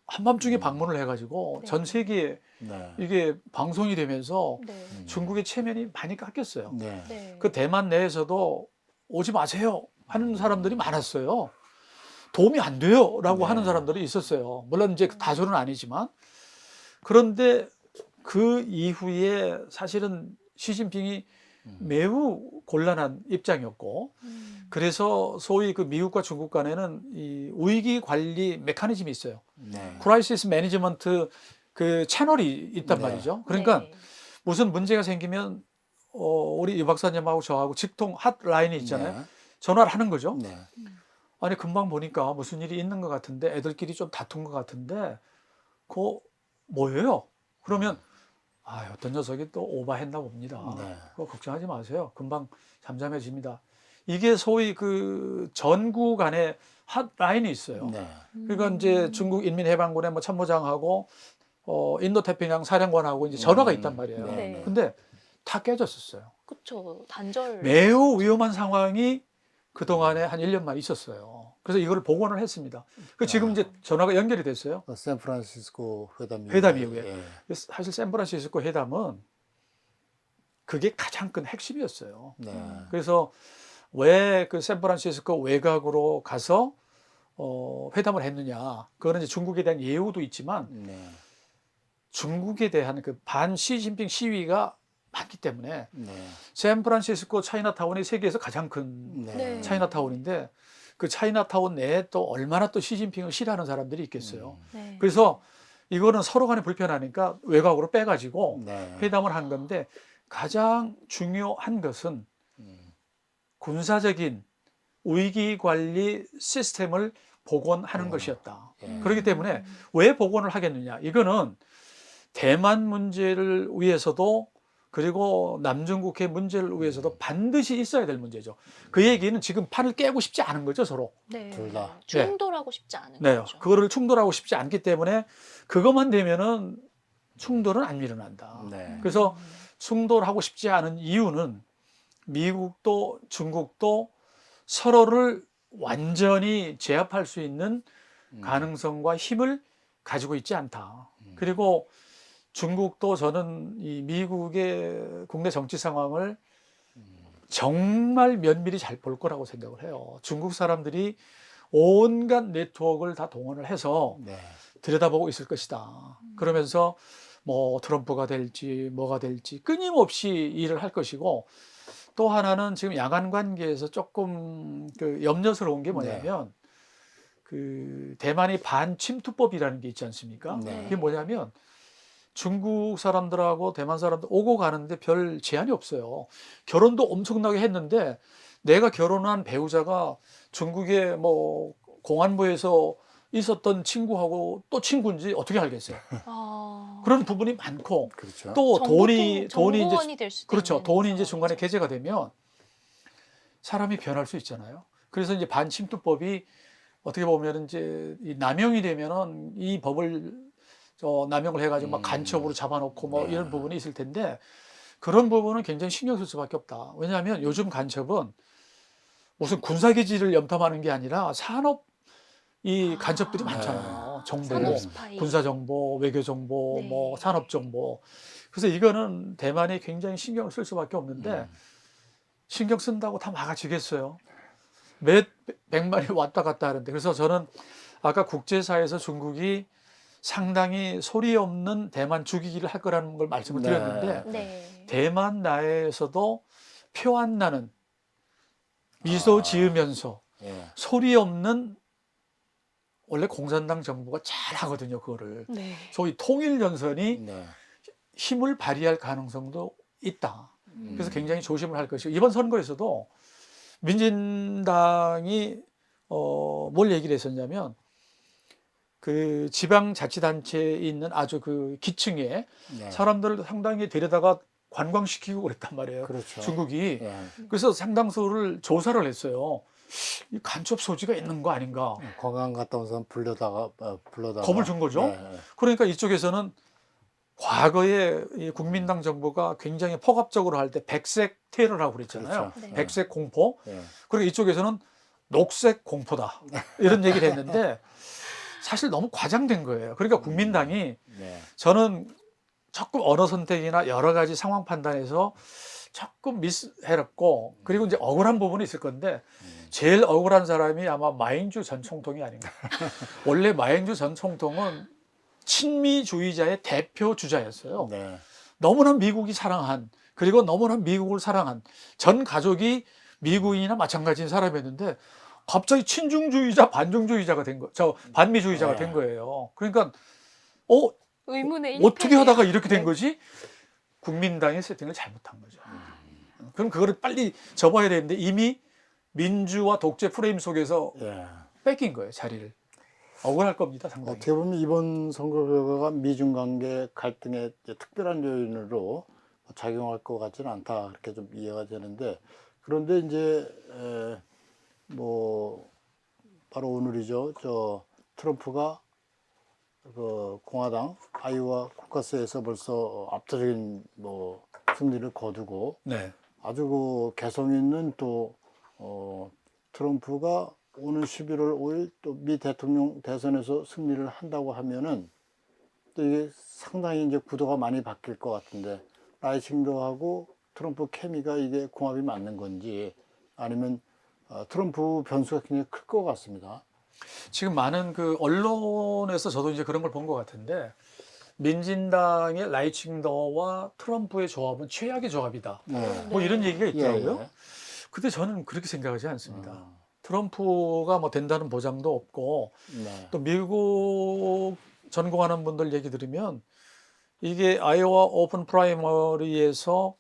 한밤중에 방문을 해가지고 네. 전 세계에 네. 이게 방송이 되면서 네. 중국의 체면이 많이 깎였어요. 네. 네. 그 대만 내에서도 오지 마세요 하는 사람들이 많았어요. 도움이 안 돼요 라고 네. 하는 사람들이 있었어요. 물론 이제 다수는 아니지만. 그런데 그 이후에 사실은 시진핑이 매우 곤란한 입장이었고 그래서 소위 그 미국과 중국 간에는 이 위기 관리 메커니즘이 있어요. 네. 크라이시스 매니지먼트 그 채널이 있단 네. 말이죠. 그러니까 네. 무슨 문제가 생기면 우리 유 박사님하고 저하고 직통 핫라인이 있잖아요. 네. 전화를 하는 거죠. 네. 아니 금방 보니까 무슨 일이 있는 것 같은데 애들끼리 좀 다툰 것 같은데 그거 뭐예요? 그러면 어떤 녀석이 또 오바했나 봅니다. 네. 그거 걱정하지 마세요. 금방 잠잠해집니다. 이게 소위 그 전국 안에 핫라인이 있어요. 네. 그러니까 이제 중국 인민해방군의 뭐 참모장하고 인도태평양 사령관하고 이제 전화가 있단 말이에요. 네. 근데 다 깨졌었어요. 그쵸. 단절. 매우 위험한 상황이 그동안에 한 1년만 있었어요. 그래서 이걸 복원을 했습니다. 지금 이제 전화가 연결이 됐어요. 샌프란시스코 회담 이후에. 예. 사실 샌프란시스코 회담은 그게 가장 큰 핵심이었어요. 네. 그래서 왜 그 샌프란시스코 외곽으로 가서 회담을 했느냐. 그거는 이제 중국에 대한 예우도 있지만 네. 중국에 대한 그 반 시진핑 시위가 많기 때문에 네. 샌프란시스코 차이나타운이 세계에서 가장 큰 네. 차이나타운인데 그 차이나타운 내에 또 얼마나 또 시진핑을 싫어하는 사람들이 있겠어요. 네. 그래서 이거는 서로 간에 불편하니까 외곽으로 빼가지고 네. 회담을 한 건데 가장 중요한 것은 군사적인 위기 관리 시스템을 복원하는 것이었다. 예. 그렇기 때문에 왜 복원을 하겠느냐? 이거는 대만 문제를 위해서도 그리고 남중국해 문제를 위해서도 반드시 있어야 될 문제죠. 그 얘기는 지금 판을 깨고 싶지 않은 거죠, 서로. 네. 둘 다. 충돌하고 싶지 않은 네, 거죠. 그거를 충돌하고 싶지 않기 때문에 그것만 되면은 충돌은 안 일어난다. 네. 그래서 충돌하고 싶지 않은 이유는 미국도 중국도 서로를 완전히 제압할 수 있는 가능성과 힘을 가지고 있지 않다. 그리고 중국도 저는 이 미국의 국내 정치 상황을 정말 면밀히 잘 볼 거라고 생각을 해요. 중국 사람들이 온갖 네트워크를 다 동원을 해서 네. 들여다보고 있을 것이다. 그러면서 뭐 트럼프가 될지 뭐가 될지 끊임없이 일을 할 것이고 또 하나는 지금 양안 관계에서 조금 그 염려스러운 게 뭐냐면 그 대만이 반침투법이라는 게 있지 않습니까? 네. 그게 뭐냐면 중국 사람들하고 대만 사람들 오고 가는데 별 제한이 없어요. 결혼도 엄청나게 했는데 내가 결혼한 배우자가 중국의 뭐 공안부에서 있었던 친구하고 또 친구인지 어떻게 알겠어요? 아, 그런 부분이 많고 그렇죠. 또 돈이 이제 정보원이 될 수도 그렇죠. 있는 돈이 이제 중간에 상황이죠. 게재가 되면 사람이 변할 수 있잖아요. 그래서 이제 반침투법이 어떻게 보면 이제 이 남용이 되면은 이 법을 남용을 해가지고 막 간첩으로 잡아놓고 뭐 네. 이런 부분이 있을 텐데 그런 부분은 굉장히 신경 쓸 수밖에 없다. 왜냐하면 요즘 간첩은 무슨 군사기지를 염탐하는 게 아니라 산업 이 간첩들이 아, 많잖아요. 정보, 산업 스파이. 군사 정보, 외교 정보, 네. 뭐 산업 정보. 그래서 이거는 대만이 굉장히 신경을 쓸 수밖에 없는데 신경 쓴다고 다 막아지겠어요. 몇 백만이 왔다 갔다 하는데 그래서 저는 아까 국제사회에서 중국이 상당히 소리 없는 대만 죽이기를 할 거라는 걸 말씀을 네. 드렸는데 네. 대만 내에서도 표 안 나는 미소 아. 지으면서 예. 소리 없는 원래 공산당 정부가 잘 하거든요, 그거를. 네. 소위 통일연선이 네. 힘을 발휘할 가능성도 있다. 그래서 음. 굉장히 조심을 할 것이고 이번 선거에서도 민진당이 뭘 얘기를 했었냐면 그 지방자치단체에 있는 아주 그 기층에 네. 사람들을 상당히 데려다가 관광시키고 그랬단 말이에요. 그렇죠. 중국이. 예. 그래서 상당수를 조사를 했어요. 이 간첩 소지가 있는 거 아닌가. 관광 갔다 온 사람 불러다가 겁을 준 거죠. 네. 그러니까 이쪽에서는 과거에 이 국민당 정부가 굉장히 폭압적으로 할 때 백색 테러라고 그랬잖아요. 그렇죠. 네. 백색 공포. 예. 그리고 이쪽에서는 녹색 공포다. 이런 얘기를 했는데 사실 너무 과장된 거예요. 그러니까 국민당이 네. 저는 조금 언어 선택이나 여러 가지 상황 판단에서 조금 미스해렸고 그리고 이제 억울한 부분이 있을 건데 제일 억울한 사람이 아마 마잉주 전 총통이 아닌가. 원래 마잉주 전 총통은 친미주의자의 대표 주자였어요. 네. 너무나 미국이 사랑한 그리고 너무나 미국을 사랑한 전 가족이 미국인이나 마찬가지인 사람이었는데 갑자기 친중주의자 반중주의자가 된 거, 저 반미주의자가 네. 된 거예요. 그러니까 의문의 어떻게 일패네요. 하다가 이렇게 된 네. 거지? 국민당의 세팅을 잘못한 거죠. 그럼 그거를 빨리 접어야 되는데 이미 민주와 독재 프레임 속에서 예. 뺏긴 거예요, 자리를. 억울할 겁니다, 상당히. 어떻게 보면 이번 선거 결과가 미중 관계 갈등의 이제 특별한 요인으로 작용할 것 같지는 않다 그렇게 좀 이해가 되는데 그런데 이제 뭐 바로 오늘이죠. 저 트럼프가 그 공화당 아이오와 코커스에서 벌써 압도적인 뭐 승리를 거두고 네. 아주 그 개성 있는 또 트럼프가 오는 11월 5일 또 미 대통령 대선에서 승리를 한다고 하면은 또 이게 상당히 이제 구도가 많이 바뀔 것 같은데 라이칭도하고 트럼프 케미가 이게 궁합이 맞는 건지 아니면 트럼프 변수가 굉장히 클 것 같습니다. 지금 많은 그 언론에서 저도 이제 그런 걸 본 것 같은데 민진당의 라이칭더와 트럼프의 조합은 최악의 조합이다. 네. 뭐 이런 얘기가 있더라고요. 예. 근데 저는 그렇게 생각하지 않습니다. 어, 트럼프가 뭐 된다는 보장도 없고 네. 또 미국 전공하는 분들 얘기 들으면 이게 아이오와 오픈 프라이머리에서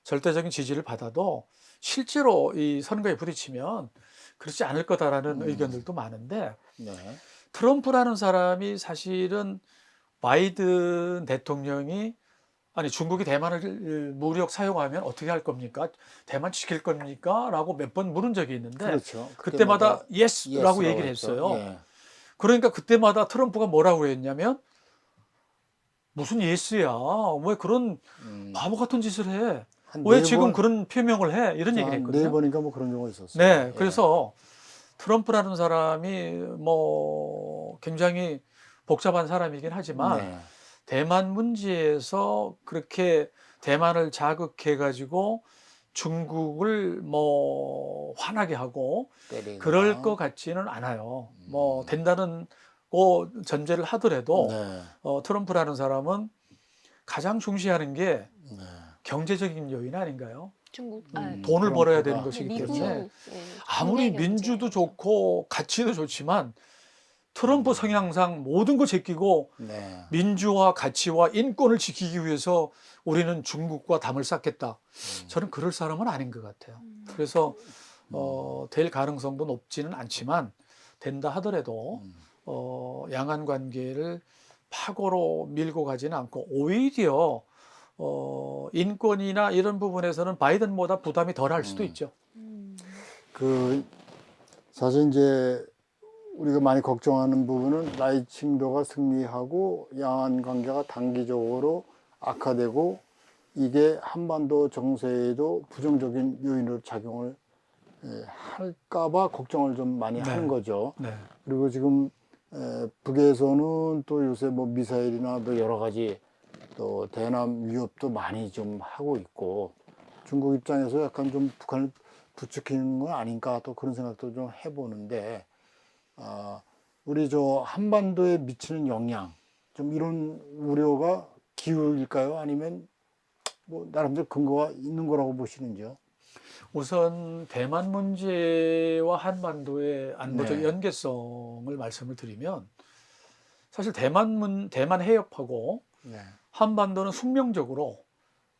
절대적인 지지를 받아도 실제로 이 선거에 부딪히면 그렇지 않을 거다라는 의견들도 많은데 네. 트럼프라는 사람이 사실은 바이든 대통령이 아니 중국이 대만을 무력 사용하면 어떻게 할 겁니까? 대만 지킬 겁니까? 라고 몇 번 물은 적이 있는데 그렇죠. 그때마다 yes라고 yes라고 얘기를 했죠. 했어요. 예. 그러니까 그때마다 트럼프가 뭐라고 했냐면 무슨 예스야? 왜 그런 바보 같은 짓을 해? 한 왜 네 지금 번, 그런 표명을 해? 이런 얘기를 네 했거든요. 번인가 뭐 그런 경우가 있었어요. 네, 예. 그래서 트럼프라는 사람이 뭐 굉장히 복잡한 사람이긴 하지만 네. 대만 문제에서 그렇게 대만을 자극해 가지고 중국을 뭐 화나게 하고 때리거나. 그럴 것 같지는 않아요. 뭐 된다는 거 전제를 하더라도 네. 트럼프라는 사람은 가장 중시하는 게 네. 경제적인 요인 아닌가요? 중국, 돈을 벌어야 트럼프가. 되는 것이기 미국 때문에 아무리 민주도 좋고 가치도 좋지만 트럼프 성향상 모든 거 제끼고 네. 민주화 가치와 인권을 지키기 위해서 우리는 중국과 담을 쌓겠다. 저는 그럴 사람은 아닌 것 같아요. 그래서 될 가능성도 높지는 않지만 된다 하더라도 양안 관계를 파고로 밀고 가지는 않고 오히려 인권이나 이런 부분에서는 바이든보다 부담이 덜할 수도 있죠. 그 사실 이제 우리가 많이 걱정하는 부분은 라이칭도가 승리하고 양안 관계가 단기적으로 악화되고 이게 한반도 정세에도 부정적인 요인으로 작용을 할까봐 걱정을 좀 많이 네. 하는 거죠. 네. 그리고 지금 북에서는 또 요새 뭐 미사일이나 뭐 여러 가지 또 대남 위협도 많이 좀 하고 있고 중국 입장에서 약간 좀 북한을 부추기는 건 아닌가 또 그런 생각도 좀 해보는데 우리 저 한반도에 미치는 영향 좀 이런 우려가 기울일까요? 아니면 뭐 나름대로 근거가 있는 거라고 보시는지요? 우선 대만 문제와 한반도의 안보적 네. 연계성을 말씀을 드리면 사실 대만 해협하고 네. 한반도는 숙명적으로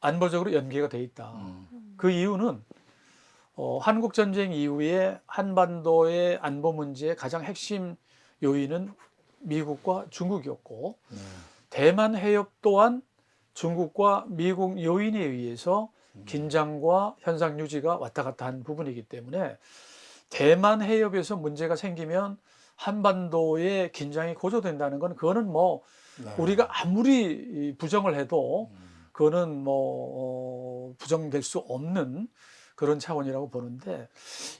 안보적으로 연계가 돼 있다. 그 이유는 한국 전쟁 이후에 한반도의 안보 문제의 가장 핵심 요인은 미국과 중국이었고 네. 대만 해협 또한 중국과 미국 요인에 의해서 긴장과 현상 유지가 왔다 갔다 한 부분이기 때문에 대만 해협에서 문제가 생기면 한반도의 긴장이 고조된다는 건 그거는 뭐 네. 우리가 아무리 부정을 해도 그거는 뭐 부정될 수 없는 그런 차원이라고 보는데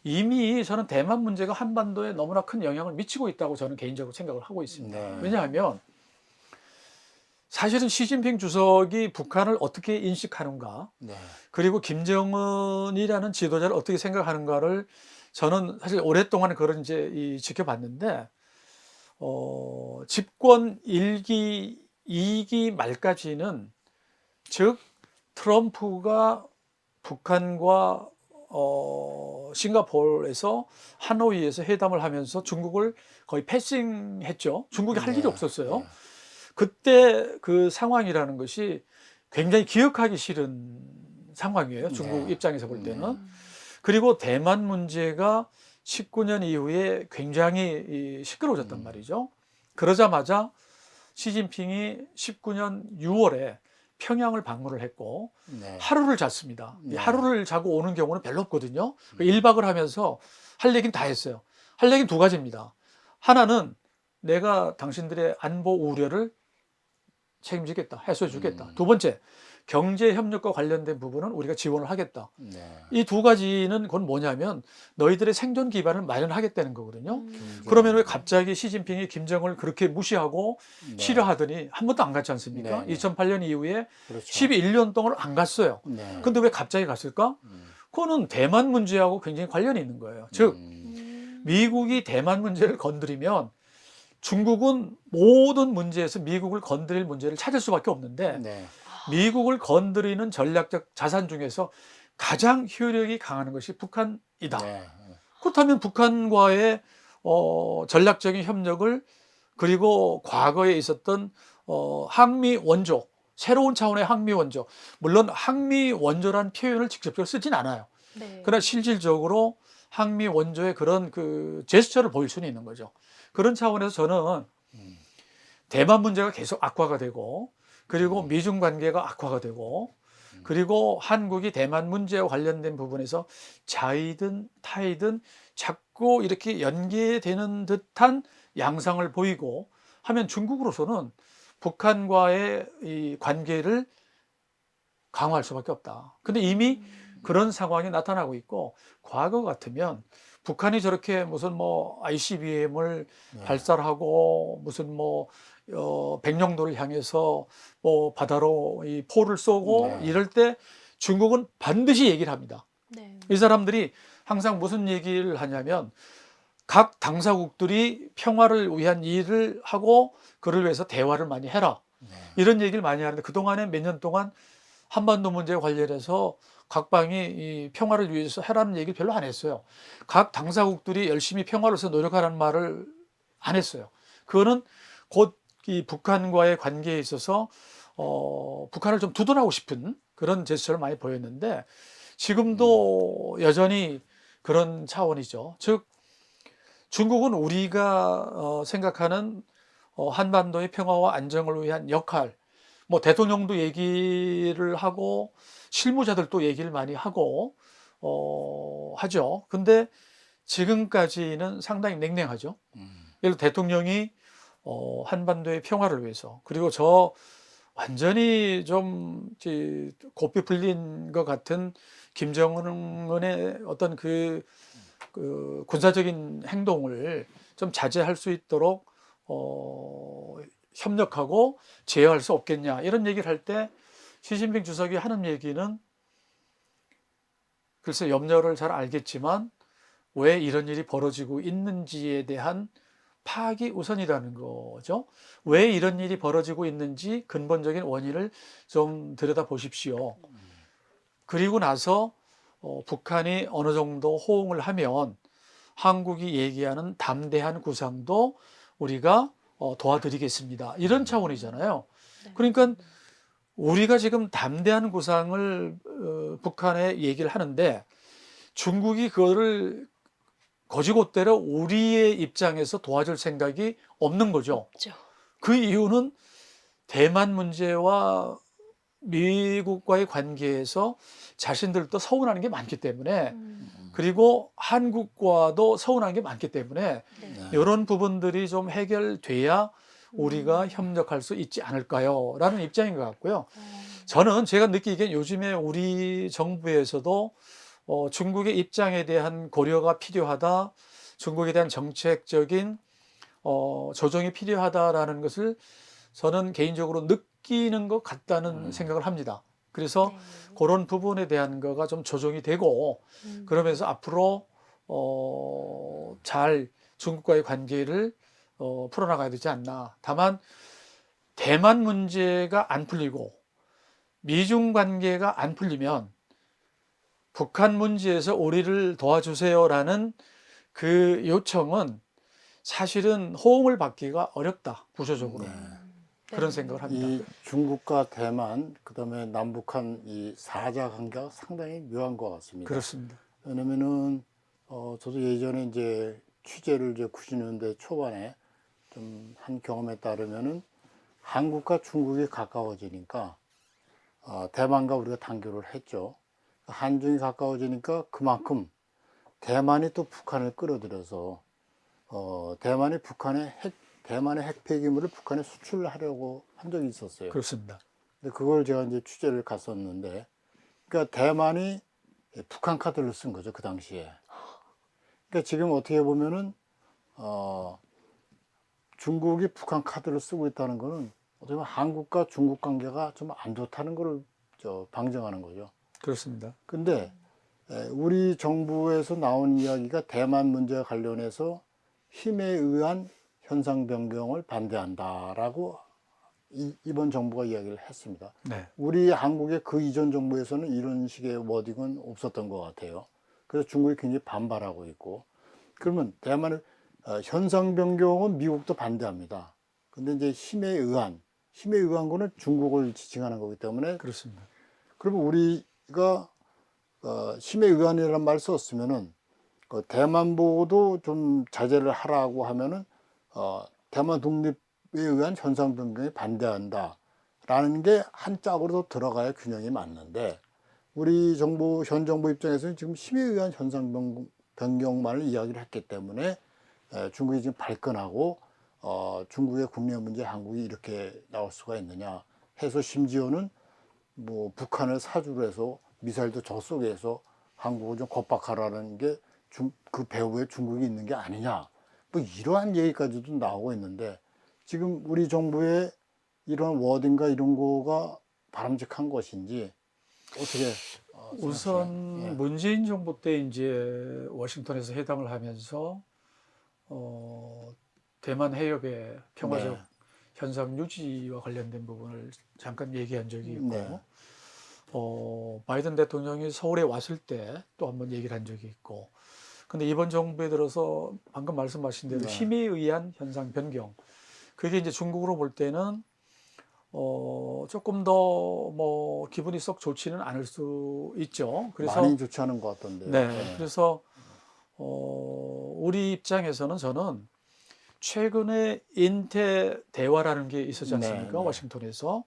이미 저는 대만 문제가 한반도에 너무나 큰 영향을 미치고 있다고 저는 개인적으로 생각을 하고 있습니다. 네. 왜냐하면 사실은 시진핑 주석이 북한을 어떻게 인식하는가 네. 그리고 김정은이라는 지도자를 어떻게 생각하는가를 저는 사실 오랫동안 그걸 이제 지켜봤는데 집권 1기, 2기 말까지는 즉 트럼프가 북한과 싱가포르에서 하노이에서 회담을 하면서 중국을 거의 패싱했죠. 중국이 할 일이 네. 없었어요. 네. 그때 그 상황이라는 것이 굉장히 기억하기 싫은 상황이에요. 중국 네. 입장에서 볼 때는. 그리고 대만 문제가 19년 이후에 굉장히 시끄러워졌단 말이죠. 그러자마자 시진핑이 19년 6월에 평양을 방문을 했고 네. 하루를 잤습니다. 이 네. 하루를 자고 오는 경우는 별로 없거든요. 1박을 하면서 할 얘기는 다 했어요. 할 얘기는 두 가지입니다. 하나는 내가 당신들의 안보 우려를 책임지겠다, 해소해 주겠다. 두 번째, 경제 협력과 관련된 부분은 우리가 지원을 하겠다. 네. 이 두 가지는 그건 뭐냐면 너희들의 생존 기반을 마련하겠다는 거거든요. 음. 그러면 왜 갑자기 시진핑이 김정을 그렇게 무시하고 네. 싫어하더니 한 번도 안 갔지 않습니까? 네, 네. 2008년 이후에 그렇죠. 11년 동안 안 갔어요. 네. 근데 왜 갑자기 갔을까? 그거는 대만 문제하고 굉장히 관련이 있는 거예요. 즉 미국이 대만 문제를 건드리면 중국은 모든 문제에서 미국을 건드릴 문제를 찾을 수밖에 없는데 네. 미국을 건드리는 전략적 자산 중에서 가장 효력이 강한 것이 북한이다. 네. 그렇다면 북한과의 전략적인 협력을 그리고 과거에 있었던 항미 원조, 새로운 차원의 항미 원조, 물론 항미 원조란 표현을 직접적으로 쓰진 않아요. 네. 그러나 실질적으로 항미 원조의 그런 그 제스처를 보일 수는 있는 거죠. 그런 차원에서 저는 대만 문제가 계속 악화가 되고 그리고 미중 관계가 악화가 되고 그리고 한국이 대만 문제와 관련된 부분에서 자이든 타이든 자꾸 이렇게 연계되는 듯한 양상을 보이고 하면 중국으로서는 북한과의 이 관계를 강화할 수밖에 없다. 근데 이미 그런 상황이 나타나고 있고 과거 같으면 북한이 저렇게 무슨 뭐 ICBM을 발사를 하고 무슨 뭐 백령도를 향해서 뭐 바다로 이 포를 쏘고 네. 이럴 때 중국은 반드시 얘기를 합니다. 네. 이 사람들이 항상 무슨 얘기를 하냐면 각 당사국들이 평화를 위한 일을 하고 그를 위해서 대화를 많이 해라. 이런 얘기를 많이 하는데 그동안에 몇 년 동안 한반도 문제에 관련해서 각방이 이 평화를 위해서 해라는 얘기를 별로 안 했어요. 각 당사국들이 열심히 평화를 위해서 노력하라는 말을 안 했어요. 그거는 곧 이 북한과의 관계에 있어서 북한을 좀 두둔하고 싶은 그런 제스처를 많이 보였는데 지금도 여전히 그런 차원이죠. 즉 중국은 우리가 생각하는 한반도의 평화와 안정을 위한 역할, 뭐 대통령도 얘기를 하고 실무자들도 얘기를 많이 하고 하죠. 근데 지금까지는 상당히 냉랭하죠. 예를 들어 대통령이 한반도의 평화를 위해서, 그리고 저 완전히 좀 고삐 풀린 것 같은 김정은의 어떤 그 군사적인 행동을 좀 자제할 수 있도록 협력하고 제어할 수 없겠냐, 이런 얘기를 할 때 시진핑 주석이 하는 얘기는, 글쎄 염려를 잘 알겠지만 왜 이런 일이 벌어지고 있는지에 대한 파악이 우선이라는 거죠. 왜 이런 일이 벌어지고 있는지 근본적인 원인을 좀 들여다보십시오. 그리고 나서 북한이 어느 정도 호응을 하면 한국이 얘기하는 담대한 구상도 우리가 도와드리겠습니다, 이런 차원이잖아요. 네. 그러니까 우리가 지금 담대한 구상을 북한에 얘기를 하는데 중국이 그거를 거지못대로 우리의 입장에서 도와줄 생각이 없는 거죠. 없죠. 그 이유는 대만 문제와 미국과의 관계에서 자신들도 서운하는 게 많기 때문에, 그리고 한국과도 서운한 게 많기 때문에 네. 이런 부분들이 좀 해결돼야 우리가 협력할 수 있지 않을까요? 라는 입장인 것 같고요. 저는 제가 느끼기엔 요즘에 우리 정부에서도 중국의 입장에 대한 고려가 필요하다, 중국에 대한 정책적인 조정이 필요하다라는 것을 저는 개인적으로 느끼는 것 같다는 생각을 합니다. 그래서 네. 그런 부분에 대한 거가 좀 조정이 되고, 그러면서 앞으로 잘 중국과의 관계를 풀어나가야 되지 않나. 다만 대만 문제가 안 풀리고 미중 관계가 안 풀리면 북한 문제에서 우리를 도와주세요라는 그 요청은 사실은 호응을 받기가 어렵다, 구조적으로. 그런 생각을 합니다. 이 중국과 대만, 그다음에 남북한 이 사자 관계가 상당히 묘한 것 같습니다. 그렇습니다. 왜냐면은 저도 예전에 이제 취재를 이제 90년대 초반에 좀 한 경험에 따르면은 한국과 중국이 가까워지니까 대만과 우리가 단교를 했죠. 한중이 가까워지니까 그만큼 대만이 또 북한을 끌어들여서 대만의 핵 폐기물을 북한에 수출하려고 한 적이 있었어요. 그렇습니다. 근데 그걸 제가 이제 취재를 갔었는데, 그러니까 대만이 북한 카드를 쓴 거죠, 그 당시에. 그러니까 지금 어떻게 보면은 중국이 북한 카드를 쓰고 있다는 거는 어떻게 보면 한국과 중국 관계가 좀 안 좋다는 걸 방증하는 거죠. 그렇습니다. 근데 우리 정부에서 나온 이야기가 대만 문제와 관련해서 힘에 의한 현상 변경을 반대한다라고 이번 정부가 이야기를 했습니다. 네. 우리 한국의 그 이전 정부에서는 이런 식의 워딩은 없었던 것 같아요. 그래서 중국이 굉장히 반발하고 있고, 그러면 대만의 현상 변경은 미국도 반대합니다. 근데 이제 힘에 의한 거는 중국을 지칭하는 거기 때문에, 그렇습니다. 그러면 우리가 힘에 의한이라는 말을 썼으면은 대만 보고도 좀 자제를 하라고 하면은 대만 독립에 의한 현상 변경에 반대한다라는 게 한 짝으로 들어가야 균형이 맞는데, 우리 정부 현 정부 입장에서는 지금 힘에 의한 현상 변경만을 이야기를 했기 때문에 중국이 지금 발끈하고 중국의 국내 문제 한국이 이렇게 나올 수가 있느냐 해서, 심지어는 뭐 북한을 사주로 해서 미사일도 저 속에서 한국을 좀 겁박하라는 게 그 배후에 중국이 있는 게 아니냐, 뭐 이러한 얘기까지도 나오고 있는데, 지금 우리 정부의 이런 워딩과 이런 거가 바람직한 것인지 어떻게 우선 생각하세요? 예. 문재인 정부 때 이제 워싱턴에서 회담을 하면서 대만 해협의 평화적 네. 현상 유지와 관련된 부분을 잠깐 얘기한 적이 있고, 네. 바이든 대통령이 서울에 왔을 때 또 한번 얘기를 한 적이 있고, 근데 이번 정부에 들어서 방금 말씀하신 대로 네. 힘에 의한 현상 변경, 그게 이제 중국으로 볼 때는 조금 더 뭐 기분이 썩 좋지는 않을 수 있죠. 그래서 많이 좋지 않은 것 같던데요. 네, 예. 그래서 우리 입장에서는 저는 최근에 인태 대화라는 게 있었지 않습니까? 네, 네. 워싱턴에서.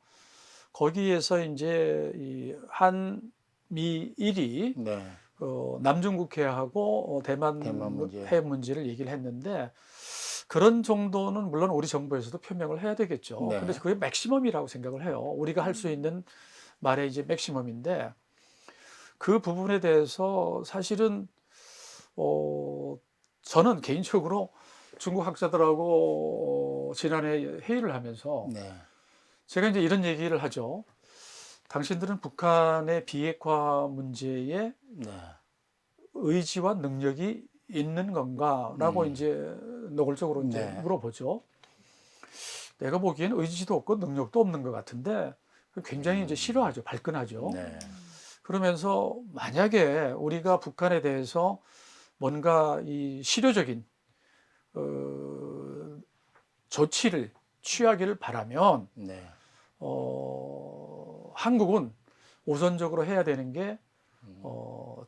거기에서 이제 이 한미일이 네. 남중국해하고 대만 대만 문제. 해협 문제를 얘기를 했는데 그런 정도는 물론 우리 정부에서도 표명을 해야 되겠죠. 네. 근데 그게 맥시멈이라고 생각을 해요. 우리가 할 수 있는 말의 이제 맥시멈인데 그 부분에 대해서 사실은 저는 개인적으로 중국 학자들하고 지난해 회의를 하면서 네. 제가 이제 이런 얘기를 하죠. 당신들은 북한의 비핵화 문제에 네. 의지와 능력이 있는 건가라고 이제 노골적으로 이제 네. 물어보죠. 내가 보기엔 의지도 없고 능력도 없는 것 같은데 굉장히 이제 싫어하죠. 발끈하죠. 네. 그러면서 만약에 우리가 북한에 대해서 뭔가 이 실효적인 조치를 취하기를 바라면 네. 한국은 우선적으로 해야 되는 게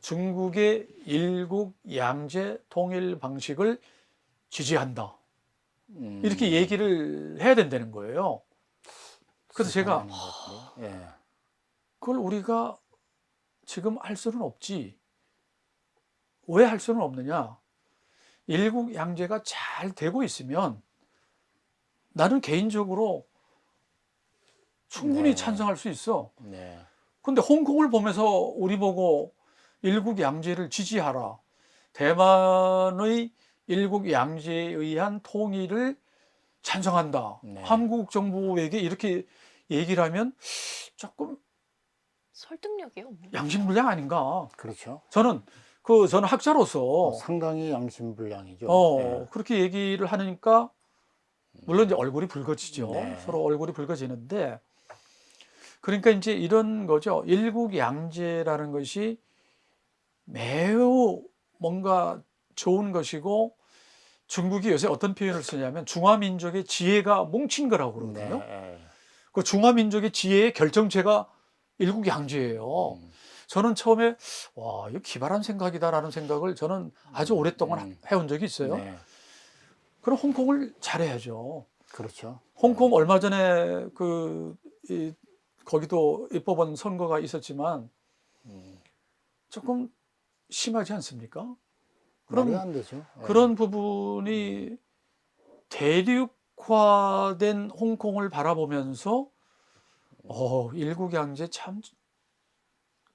중국의 일국 양제 통일 방식을 지지한다. 이렇게 얘기를 해야 된다는 거예요. 그래서 제가 예. 그걸 우리가 지금 할 수는 없지. 왜 할 수는 없느냐? 일국 양제가 잘 되고 있으면 나는 개인적으로 충분히 네. 찬성할 수 있어. 네. 근데 홍콩을 보면서 우리 보고 일국 양제를 지지하라. 대만의 일국 양제에 의한 통일을 찬성한다. 네. 한국 정부에게 이렇게 얘기를 하면 조금 설득력이 없네. 양심불량 아닌가? 그렇죠. 저는 학자로서 상당히 양심불량이죠. 예. 그렇게 얘기를 하니까 물론 이제 얼굴이 붉어지죠. 네. 서로 얼굴이 붉어지는데 그러니까 이제 이런 거죠. 일국 양제라는 것이 매우 뭔가 좋은 것이고 중국이 요새 어떤 표현을 쓰냐면 중화민족의 지혜가 뭉친 거라고 그러거든요. 네. 그 중화민족의 지혜의 결정체가 일국 양제예요. 저는 처음에 와, 이거 기발한 생각이다라는 생각을 저는 아주 오랫동안 해온 적이 있어요. 네. 그럼 홍콩을 잘해야죠. 그렇죠. 홍콩 얼마 전에 거기도 입법원 선거가 있었지만 조금 심하지 않습니까? 말이 안 되죠. 예. 그런 부분이 대륙화된 홍콩을 바라보면서 일국 양제 참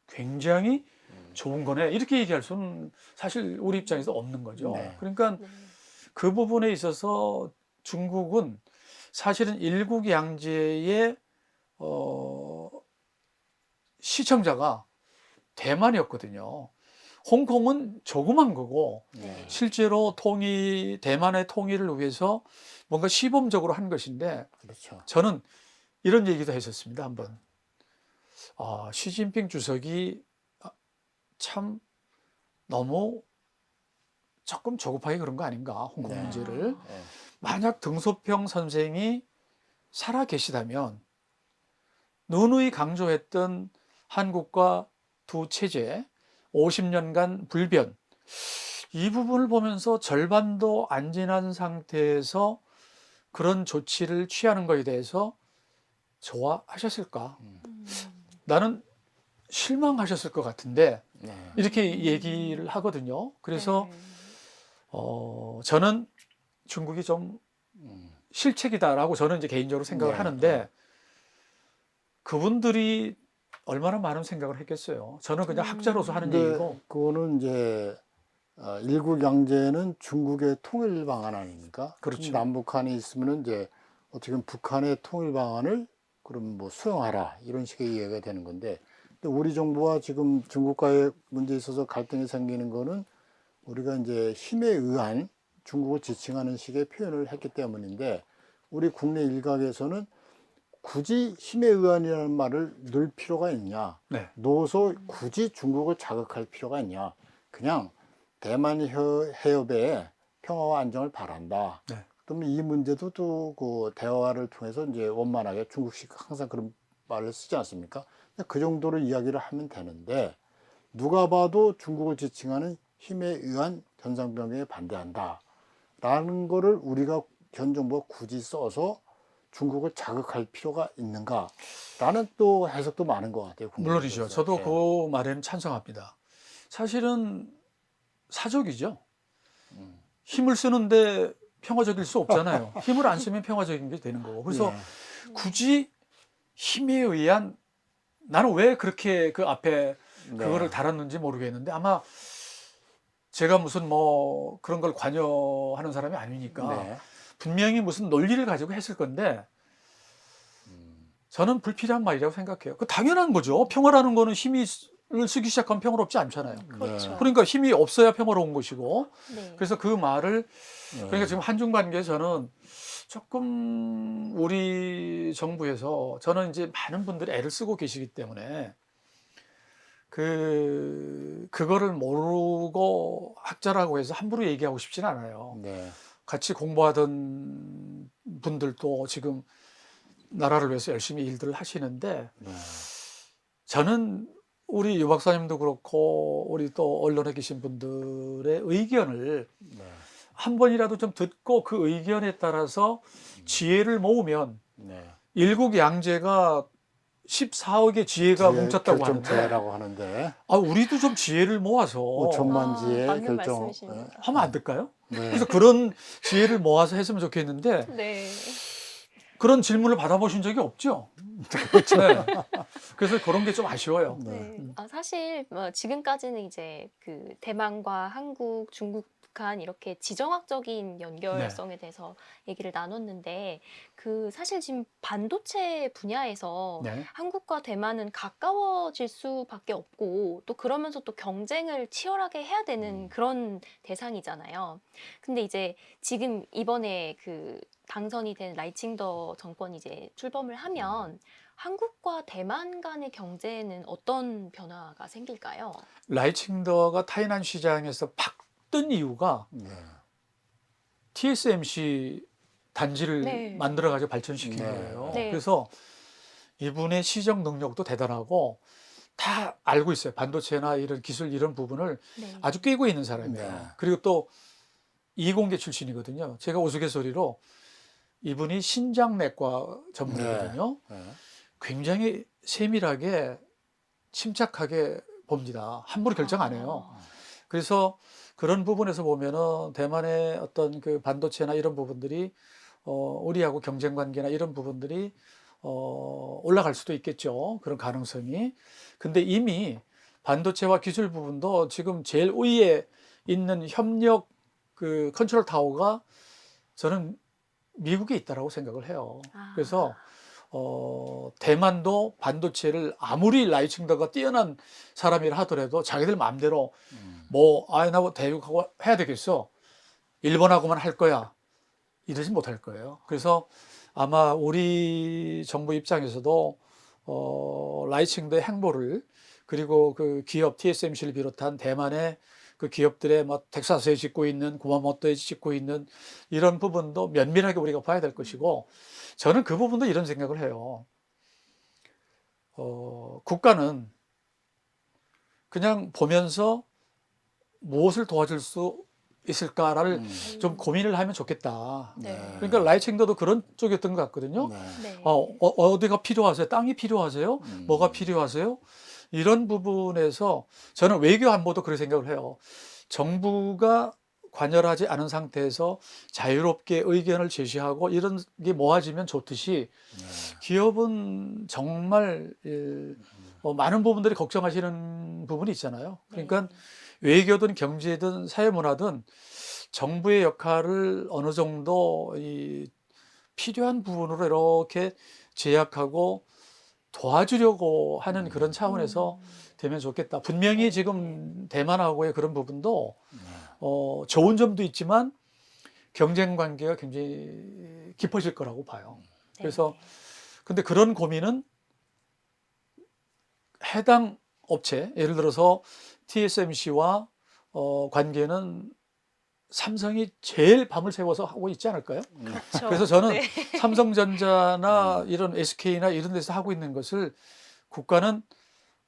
굉장히 좋은 거네 이렇게 얘기할 수는 사실 우리 입장에서 없는 거죠. 네. 그러니까 네. 그 부분에 있어서 중국은 사실은 일국 양제의 시청자가 대만이었거든요. 홍콩은 조그만 거고 네. 실제로 대만의 통일을 위해서 뭔가 시범적으로 한 것인데 그렇죠. 저는 이런 얘기도 했었습니다. 한번 시진핑 주석이 참 너무 조금 조급하게 그런 거 아닌가 홍콩 네. 문제를 예. 만약 등소평 선생이 살아 계시다면 누누이 강조했던 한국과 두 체제 50년간 불변 이 부분을 보면서 절반도 안 지난 상태에서 그런 조치를 취하는 것에 대해서 좋아하셨을까? 나는 실망하셨을 것 같은데 네. 이렇게 얘기를 하거든요. 그래서 네. 저는 중국이 좀 실책이다라고 저는 이제 개인적으로 생각을 네. 하는데 그분들이 얼마나 많은 생각을 했겠어요. 저는 그냥 학자로서 하는 근데 얘기고. 그거는 이제 일국 양제는 중국의 통일 방안 아닙니까? 그렇죠. 남북한이 있으면은 이제 어떻게 보면 북한의 통일 방안을 그럼 뭐 수용하라 이런 식의 이해가 되는 건데, 근데 우리 정부와 지금 중국과의 문제에 있어서 갈등이 생기는 거는 우리가 이제 힘에 의한 중국을 지칭하는 식의 표현을 했기 때문인데, 우리 국내 일각에서는 굳이 힘에 의한이라는 말을 넣을 필요가 있냐, 네. 넣어서 굳이 중국을 자극할 필요가 있냐, 그냥 대만 해협의 평화와 안정을 바란다. 네. 그러면 이 문제도 또 그 대화를 통해서 이제 원만하게, 중국식 항상 그런 말을 쓰지 않습니까? 그 정도로 이야기를 하면 되는데, 누가 봐도 중국을 지칭하는 힘에 의한 현상 변경에 반대한다. 라는 거를 우리가 현 정부가 굳이 써서 중국을 자극할 필요가 있는가? 라는 또 해석도 많은 것 같아요. 물론이죠. 저도 예. 그 말에는 찬성합니다. 사실은 사족이죠. 힘을 쓰는데 평화적일 수 없잖아요. 힘을 안 쓰면 평화적인 게 되는 거고. 그래서 예. 굳이 힘에 의한 나는 왜 그렇게 그 앞에 네. 그거를 달았는지 모르겠는데 아마 제가 무슨 뭐 그런 걸 관여하는 사람이 아니니까 네. 분명히 무슨 논리를 가지고 했을 건데 저는 불필요한 말이라고 생각해요. 그 당연한 거죠. 평화라는 거는 힘을 쓰기 시작하면 평화롭지 않잖아요. 그렇죠. 그러니까 힘이 없어야 평화로운 것이고 네. 그래서 그 말을 네. 그러니까 지금 한중 관계에 저는 조금 우리 정부에서 저는 이제 많은 분들이 애를 쓰고 계시기 때문에 그거를 모르고 학자라고 해서 함부로 얘기하고 싶지는 않아요. 네. 같이 공부하던 분들도 지금 나라를 위해서 열심히 일들을 하시는데 네. 저는 우리 유 박사님도 그렇고 우리 또 언론에 계신 분들의 의견을 네. 한 번이라도 좀 듣고 그 의견에 따라서 지혜를 모으면 네. 일국 양제가 14억의 지혜가 뭉쳤다고 하는데 결정체라고 하는데 우리도 좀 지혜를 모아서 5천만 지의 맞는 결정. 말씀이십니다. 하면 안 될까요? 네. 그래서 그런 지혜를 모아서 했으면 좋겠는데 네. 그런 질문을 받아보신 적이 없죠. 네. 그래서 그런 게 좀 아쉬워요. 네. 사실 지금까지는 이제 그 대만과 한국, 중국, 북한 이렇게 지정학적인 연결성에 대해서 얘기를 나눴는데 그 사실 지금 반도체 분야에서 네. 한국과 대만은 가까워질 수밖에 없고 또 그러면서 또 경쟁을 치열하게 해야 되는 그런 대상이잖아요. 근데 이제 지금 이번에 그 당선이 된 라이칭더 정권이 이제 출범을 하면 한국과 대만 간의 경제에는 어떤 변화가 생길까요? 라이칭더가 타이난 시장에서 팍 뜬 이유가 네. TSMC 단지를 네. 만들어가지고 발전시킨 네. 거예요. 네. 그래서 이분의 시정 능력도 대단하고 다 알고 있어요. 반도체나 이런 기술 이런 부분을 네. 아주 꿰고 있는 사람이에요. 네. 그리고 또 이공계 출신이거든요. 제가 우스갯소리로 이분이 신장내과 전문이거든요. 네. 굉장히 세밀하게 침착하게 봅니다. 함부로 결정 안 해요. 그래서 그런 부분에서 보면은 대만의 어떤 그 반도체나 이런 부분들이 우리하고 경쟁 관계나 이런 부분들이 올라갈 수도 있겠죠. 그런 가능성이. 근데 이미 반도체와 기술 부분도 지금 제일 위에 있는 협력 그 컨트롤 타워가 저는 미국에 있다라고 생각을 해요. 그래서 대만도 반도체를 아무리 라이칭더가 뛰어난 사람이라 하더라도 자기들 마음대로 나 대륙하고 해야 되겠어. 일본하고만 할 거야. 이러지 못할 거예요. 그래서 아마 우리 정부 입장에서도 라이칭더의 행보를 그리고 그 기업 TSMC를 비롯한 대만의 그 기업들의 뭐 텍사스에 짓고 있는 구마모토에 짓고 있는 이런 부분도 면밀하게 우리가 봐야 될 것이고 저는 그 부분도 이런 생각을 해요. 국가는 그냥 보면서 무엇을 도와줄 수 있을까를 좀 고민을 하면 좋겠다. 네. 그러니까 라이칭더도 그런 쪽이었던 것 같거든요. 네. 네. 어디가 필요하세요? 땅이 필요하세요? 뭐가 필요하세요? 이런 부분에서 저는 외교 안보도 그렇게 생각을 해요. 정부가 관여하지 않은 상태에서 자유롭게 의견을 제시하고 이런 게 모아지면 좋듯이 기업은 정말 많은 부분들이 걱정하시는 부분이 있잖아요. 그러니까 외교든 경제든 사회문화든 정부의 역할을 어느 정도 필요한 부분으로 이렇게 제약하고 도와주려고 하는 그런 차원에서 되면 좋겠다. 분명히 지금 대만하고의 그런 부분도 좋은 점도 있지만 경쟁 관계가 굉장히 깊어질 거라고 봐요. 그래서 근데 그런 고민은 해당 업체, 예를 들어서 TSMC와 관계는 삼성이 제일 밤을 새워서 하고 있지 않을까요? 그렇죠. 그래서 저는 네. 삼성전자나 이런 SK나 이런 데서 하고 있는 것을 국가는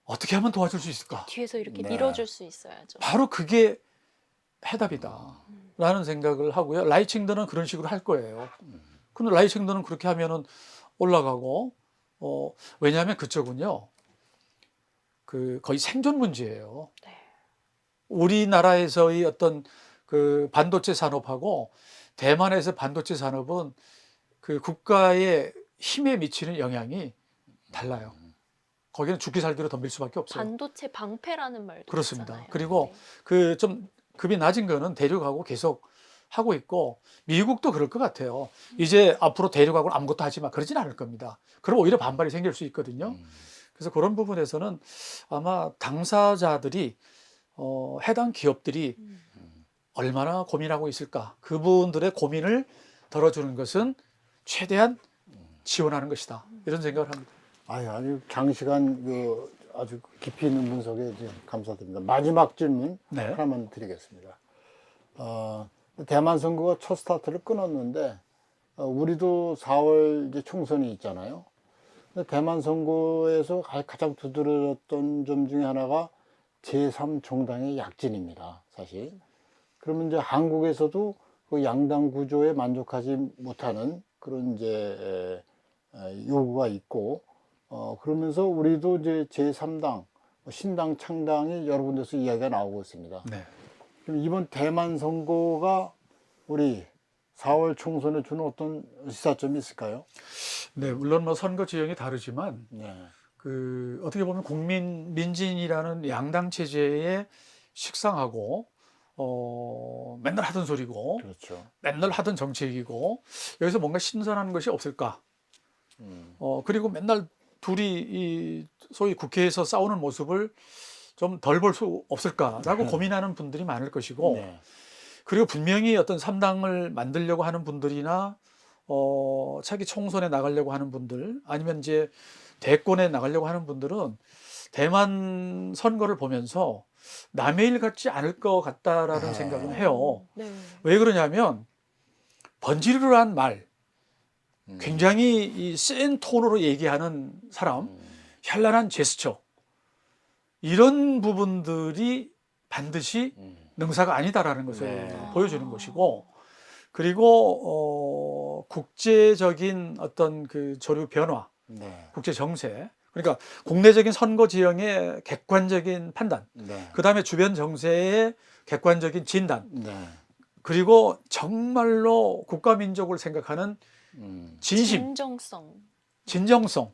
어떻게 하면 도와줄 수 있을까? 뒤에서 이렇게 네. 밀어줄 수 있어야죠. 바로 그게 해답이다라는 생각을 하고요. 라이칭들은 그런 식으로 할 거예요. 근데 라이칭들은 그렇게 하면은 올라가고 왜냐하면 그쪽은요 그 거의 생존 문제예요. 네. 우리나라에서의 어떤 그 반도체 산업하고 대만에서 반도체 산업은 그 국가의 힘에 미치는 영향이 달라요. 거기는 죽기 살기로 덤빌 수밖에 없어요. 반도체 방패라는 말도 그렇습니다. 있잖아요. 그리고 네. 그 좀 급이 낮은 거는 대륙하고 계속 하고 있고 미국도 그럴 것 같아요. 이제 앞으로 대륙하고 아무것도 하지 마 그러진 않을 겁니다. 그럼 오히려 반발이 생길 수 있거든요. 그래서 그런 부분에서는 아마 당사자들이 해당 기업들이 얼마나 고민하고 있을까 그분들의 고민을 덜어주는 것은 최대한 지원하는 것이다 이런 생각을 합니다. 아주 장시간 아주 깊이 있는 분석에 이제 감사드립니다. 마지막 질문 네. 하나만 드리겠습니다. 대만 선거가 첫 스타트를 끊었는데 우리도 4월 이제 총선이 있잖아요. 근데 대만 선거에서 가장 두드러졌던 점 중에 하나가 제3 정당의 약진입니다. 사실. 그러면 이제 한국에서도 그 양당 구조에 만족하지 못하는 그런 이제 요구가 있고, 그러면서 우리도 이제 제3당, 신당, 창당이 여러 군데서 이야기가 나오고 있습니다. 네. 그럼 이번 대만 선거가 우리 4월 총선에 주는 어떤 시사점이 있을까요? 네, 물론 뭐 선거 지형이 다르지만 네. 그 어떻게 보면 민진이라는 양당 체제에 식상하고 맨날 하던 소리고 그렇죠. 맨날 하던 정책이고 여기서 뭔가 신선한 것이 없을까? 그리고 맨날 둘이 이 소위 국회에서 싸우는 모습을 좀 덜 볼 수 없을까라고 고민하는 분들이 많을 것이고 네. 그리고 분명히 어떤 3당을 만들려고 하는 분들이나 차기 총선에 나가려고 하는 분들 아니면 이제 대권에 나가려고 하는 분들은 대만 선거를 보면서 남의 일 같지 않을 것 같다라는 생각은 해요. 네. 왜 그러냐면 번지르르한 말, 굉장히 이 센 톤으로 얘기하는 사람, 현란한 제스처 이런 부분들이 반드시 능사가 아니다라는 것을 네. 보여주는 것이고 그리고 국제적인 어떤 그 조류 변화, 네. 국제 정세, 그러니까 국내적인 선거 지형의 객관적인 판단, 네. 그 다음에 주변 정세의 객관적인 진단, 네. 그리고 정말로 국가 민족을 생각하는 진심, 진정성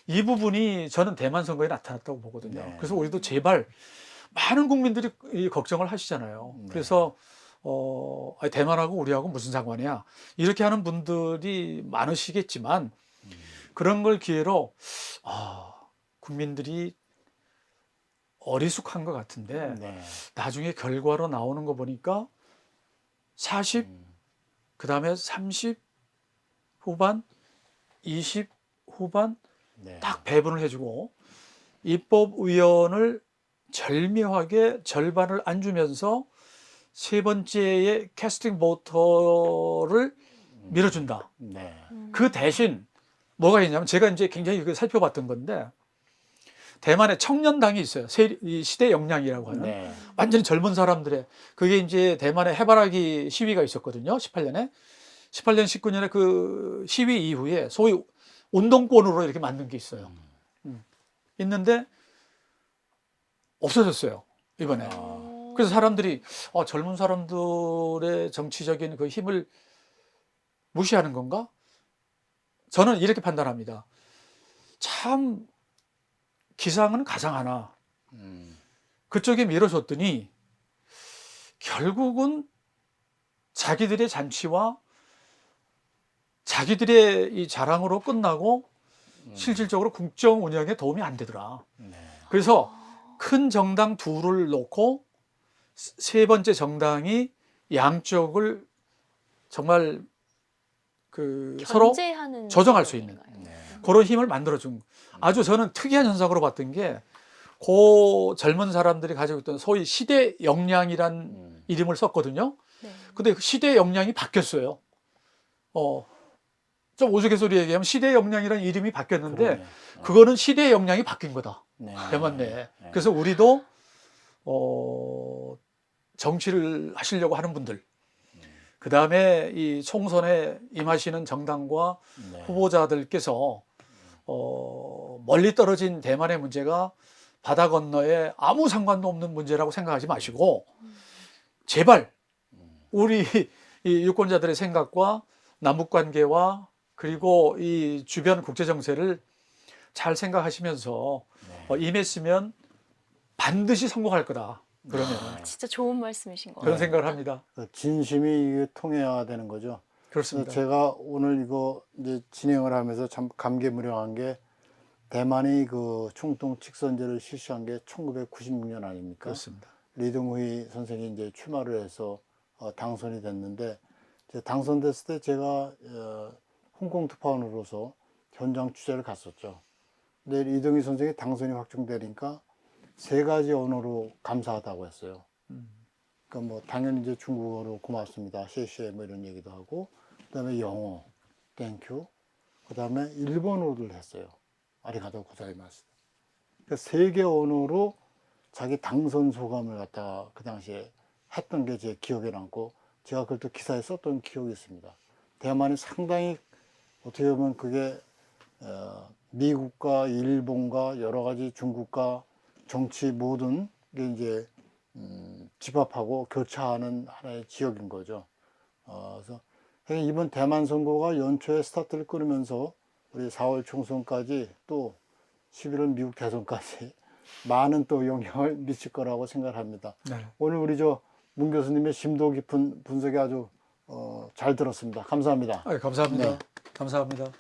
이 부분이 저는 대만 선거에 나타났다고 보거든요. 네. 그래서 우리도 제발 많은 국민들이 이 걱정을 하시잖아요. 네. 그래서 아니, 대만하고 우리하고 무슨 상관이야 이렇게 하는 분들이 많으시겠지만 그런 걸 기회로 국민들이 어리숙한 것 같은데 네. 나중에 결과로 나오는 거 보니까 40, 그 다음에 30 후반, 20 후반 네. 딱 배분을 해주고 입법위원을 절묘하게 절반을 안 주면서 세 번째의 캐스팅 보터를 밀어준다. 네. 그 대신 뭐가 있냐면 제가 이제 굉장히 살펴봤던 건데 대만에 청년당이 있어요. 이 시대 역량이라고 하는 네. 완전히 젊은 사람들의 그게 이제 대만에 해바라기 시위가 있었거든요. 18년, 19년에 그 시위 이후에 소위 운동권으로 이렇게 만든 게 있어요. 있는데 없어졌어요. 이번에. 그래서 사람들이 젊은 사람들의 정치적인 그 힘을 무시하는 건가? 저는 이렇게 판단합니다. 참 기상은 가상하나 그쪽에 밀어줬더니 결국은 자기들의 잔치와 자기들의 이 자랑으로 끝나고 실질적으로 국정 운영에 도움이 안 되더라. 네. 그래서 큰 정당 둘을 놓고 세 번째 정당이 양쪽을 정말 그 서로 조정할 수 있는 그런 힘을 만들어준 아주 저는 특이한 현상으로 봤던 게 그 젊은 사람들이 가지고 있던 소위 시대 역량이란 이름을 썼거든요. 근데 그 시대 역량이 바뀌었어요. 좀 우스갯소리 얘기하면 시대 역량이라는 이름이 바뀌었는데 그러네. 그거는 시대 역량이 바뀐 거다. 네. 대만 내에. 그래서 우리도 정치를 하시려고 하는 분들, 그 다음에 이 총선에 임하시는 정당과 네. 후보자들께서 멀리 떨어진 대만의 문제가 바다 건너에 아무 상관도 없는 문제라고 생각하지 마시고 제발 우리 이 유권자들의 생각과 남북 관계와 그리고 이 주변 국제 정세를 잘 생각하시면서 임했으면 반드시 성공할 거다. 그러면 진짜 좋은 말씀이신 것 그런 같아요. 생각을 합니다. 그 진심이 이게 통해야 되는 거죠. 그렇습니다. 제가 오늘 이거 이제 진행을 하면서 참 감개무량한 게 대만이 그 총통 직선제를 실시한 게 1996년 아닙니까? 그렇습니다. 리동후이 선생이 이제 출마를 해서 당선이 됐는데 이제 당선됐을 때 제가 홍콩 특파원으로서 현장 취재를 갔었죠. 근데 리동후이 선생이 당선이 확정되니까 3가지 언어로 감사하다고 했어요. 그러니까 뭐 당연히 이제 중국어로 고맙습니다,谢谢 뭐 이런 얘기도 하고, 그다음에 영어, 땡큐, 그다음에 일본어를 했어요. 아리가토 고자이마스. 그러니까 3개 언어로 자기 당선 소감을 갖다가 그 당시에 했던 게 제 기억에 남고, 제가 그걸 또 기사에 썼던 기억이 있습니다. 대만이 상당히 어떻게 보면 그게 미국과 일본과 여러 가지 중국과 정치 모든 게 이제 집합하고 교차하는 하나의 지역인 거죠. 그래서 이번 대만 선거가 연초에 스타트를 끊으면서 우리 4월 총선까지 또 11월 미국 대선까지 많은 또 영향을 미칠 거라고 생각합니다. 네. 오늘 우리 문 교수님의 심도 깊은 분석이 아주 잘 들었습니다. 감사합니다. 감사합니다. 네. 감사합니다.